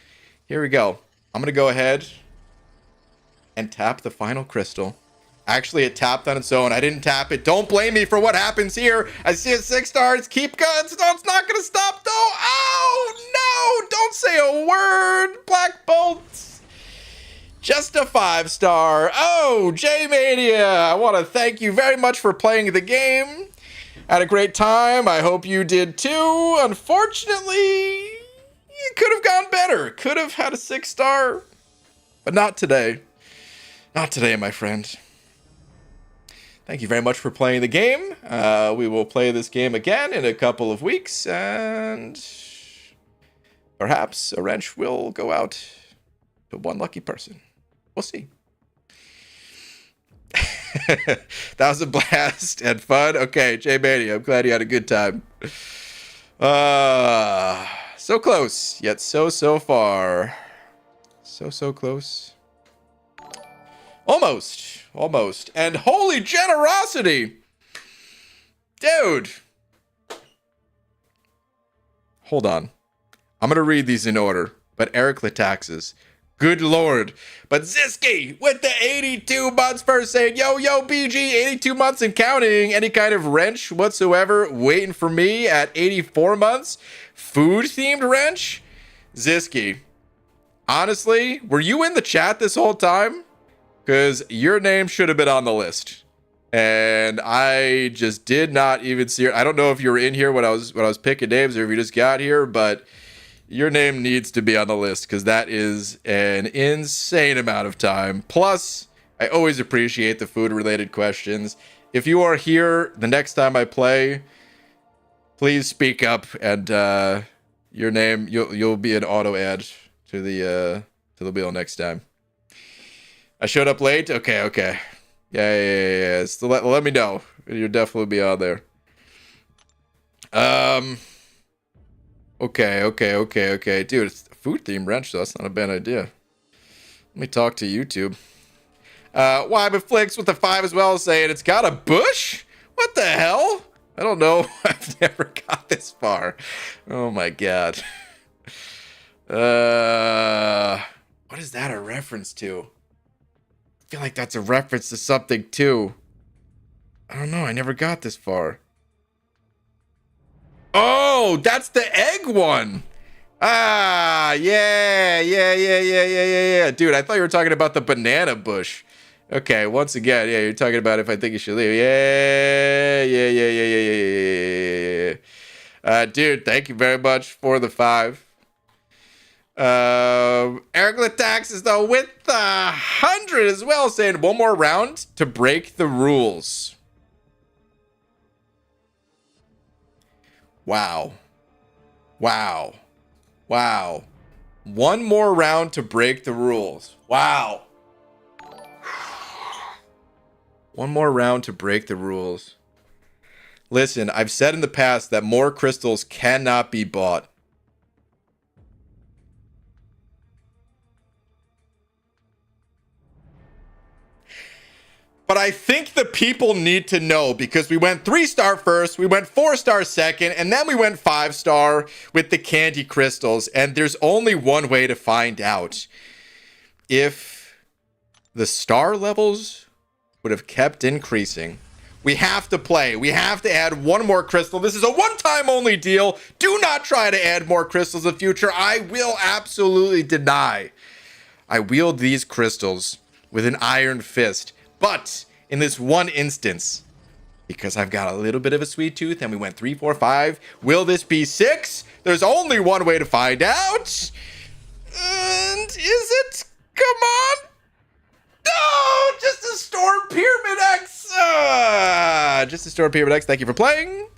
Speaker 1: here we go. I'm going to go ahead and tap the final crystal. Actually, it tapped on its own. I didn't tap it. Don't blame me for what happens here. I see a 6 stars. Keep going. It's not going to stop, though. Oh, no. Don't say a word. Black bolts. Just a 5-star. Oh, J-Mania. I want to thank you very much for playing the game. Had a great time. I hope you did, too. Unfortunately, it could have gone better. Could have had a 6-star. But not today. Not today, my friend. Thank you very much for playing the game. We will play this game again in a couple of weeks, and perhaps a wrench will go out to one lucky person. We'll see. That was a blast and fun. Okay, J-Mania, I'm glad you had a good time. So close, yet so far. So close. Almost. And holy generosity! Dude! Hold on. I'm gonna read these in order, but Eric Lataxis. Good lord. But Ziski with the 82 months first saying, yo, BG, 82 months and counting. Any kind of wrench whatsoever waiting for me at 84 months? Food-themed wrench? Ziski, honestly, were you in the chat this whole time? Because your name should have been on the list. And I just did not even see it. I don't know if you were in here when I was picking names or if you just got here, but your name needs to be on the list because that is an insane amount of time. Plus, I always appreciate the food-related questions. If you are here the next time I play, please speak up and your name you'll be an auto add to the wheel next time. I showed up late? Okay. Yeah. So let me know. You'll definitely be on there. Okay. Dude, it's a food-themed wrench, though. That's not a bad idea. Let me talk to YouTube. Why, but Flicks with the 5 as well saying it's got a bush? What the hell? I don't know. I've never got this far. Oh, my God. What is that a reference to? I feel like that's a reference to something too. I don't know. I never got this far. Oh, that's the egg one. Ah, yeah. Dude, I thought you were talking about the banana bush. Okay, once again, yeah, you're talking about if I think you should leave. Yeah. Dude, thank you very much for the 5. Eric Latax is though with 100 as well, saying one more round to break the rules. Wow. One more round to break the rules. Wow. One more round to break the rules. Listen, I've said in the past that more crystals cannot be bought. But I think the people need to know because we went 3-star first, we went 4-star second, and then we went 5-star with the candy crystals. And there's only one way to find out. If the star levels would have kept increasing, we have to play. We have to add one more crystal. This is a one-time only deal. Do not try to add more crystals in the future. I will absolutely deny. I wield these crystals with an iron fist. But in this one instance, because I've got a little bit of a sweet tooth and we went 3, 4, 5, will this be 6? There's only one way to find out. And is it? Come on. No, just a Storm Pyramid X. Just a Storm Pyramid X. Thank you for playing.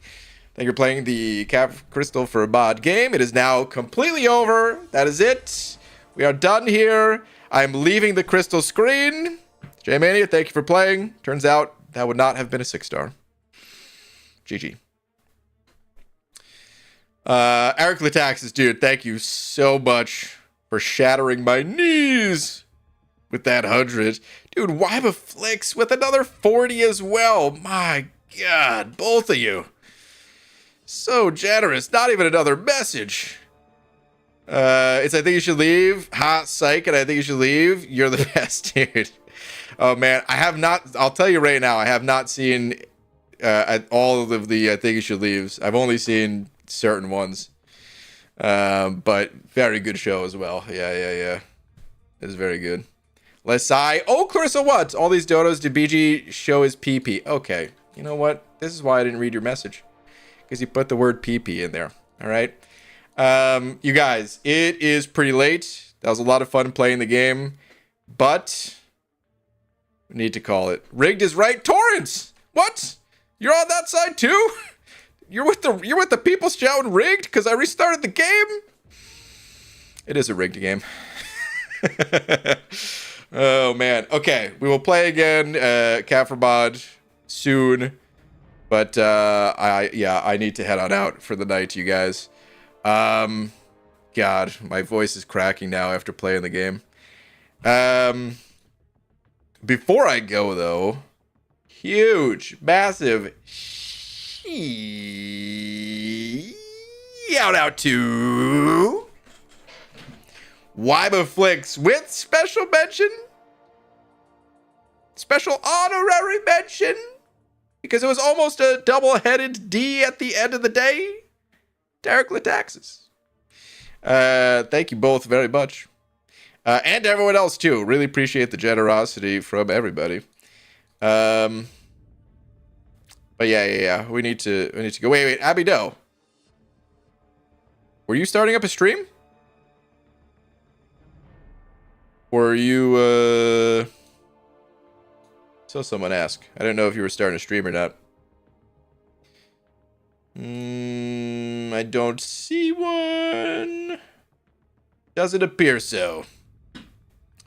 Speaker 1: Thank you for playing the Cap Crystal for a Mod game. It is now completely over. That is it. We are done here. I'm leaving the crystal screen. J-Mania, thank you for playing. Turns out that would not have been a 6-star. GG. Eric Lataxis, dude, thank you so much for shattering my knees with that 100. Dude, Wiba Flicks with another 40 as well. My God, both of you. So generous. Not even another message. It's I think you should leave. Hot psych, and I think you should leave. You're the best, dude. Oh man, I have not. I'll tell you right now, I have not seen all of the I think you should leaves. I've only seen certain ones, but very good show as well. Yeah. It's very good. Let's I. Oh, Clarissa, what? All these dodos. Did BG show his PP? Okay, you know what? This is why I didn't read your message because you put the word PP in there. All right, you guys, it is pretty late. That was a lot of fun playing the game, but. Need to call it. Rigged is right. Torrance! What? You're on that side too? You're with the people shouting rigged because I restarted the game? It is a rigged game. Oh man. Okay, we will play again Kaframod soon. But I need to head on out for the night, you guys. God, my voice is cracking now after playing the game. Before I go, though, huge, massive shout out to Wiba Flicks with special mention, special honorary mention, because it was almost a double-headed D at the end of the day. Derek Lataxis. Thank you both very much. And everyone else too. Really appreciate the generosity from everybody. But yeah. We need to go. Wait, Abby Doe. Were you starting up a stream? Were you so someone asked. I don't know if you were starting a stream or not. I don't see one. Doesn't appear so.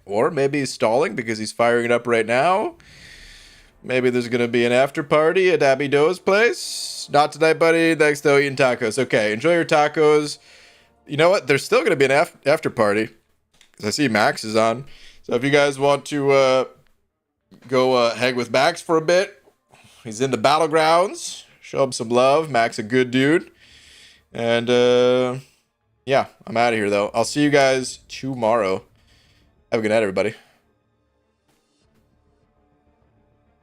Speaker 1: Or maybe he's stalling because he's firing it up right now. Maybe there's going to be an after party at Abby Doe's place. Not tonight, buddy. Thanks, though. Eating tacos. Okay, enjoy your tacos. You know what? There's still going to be an after party. Because I see Max is on. So if you guys want to go hang with Max for a bit. He's in the battlegrounds. Show him some love. Max a good dude. And yeah, I'm out of here, though. I'll see you guys tomorrow. Have a good night, everybody.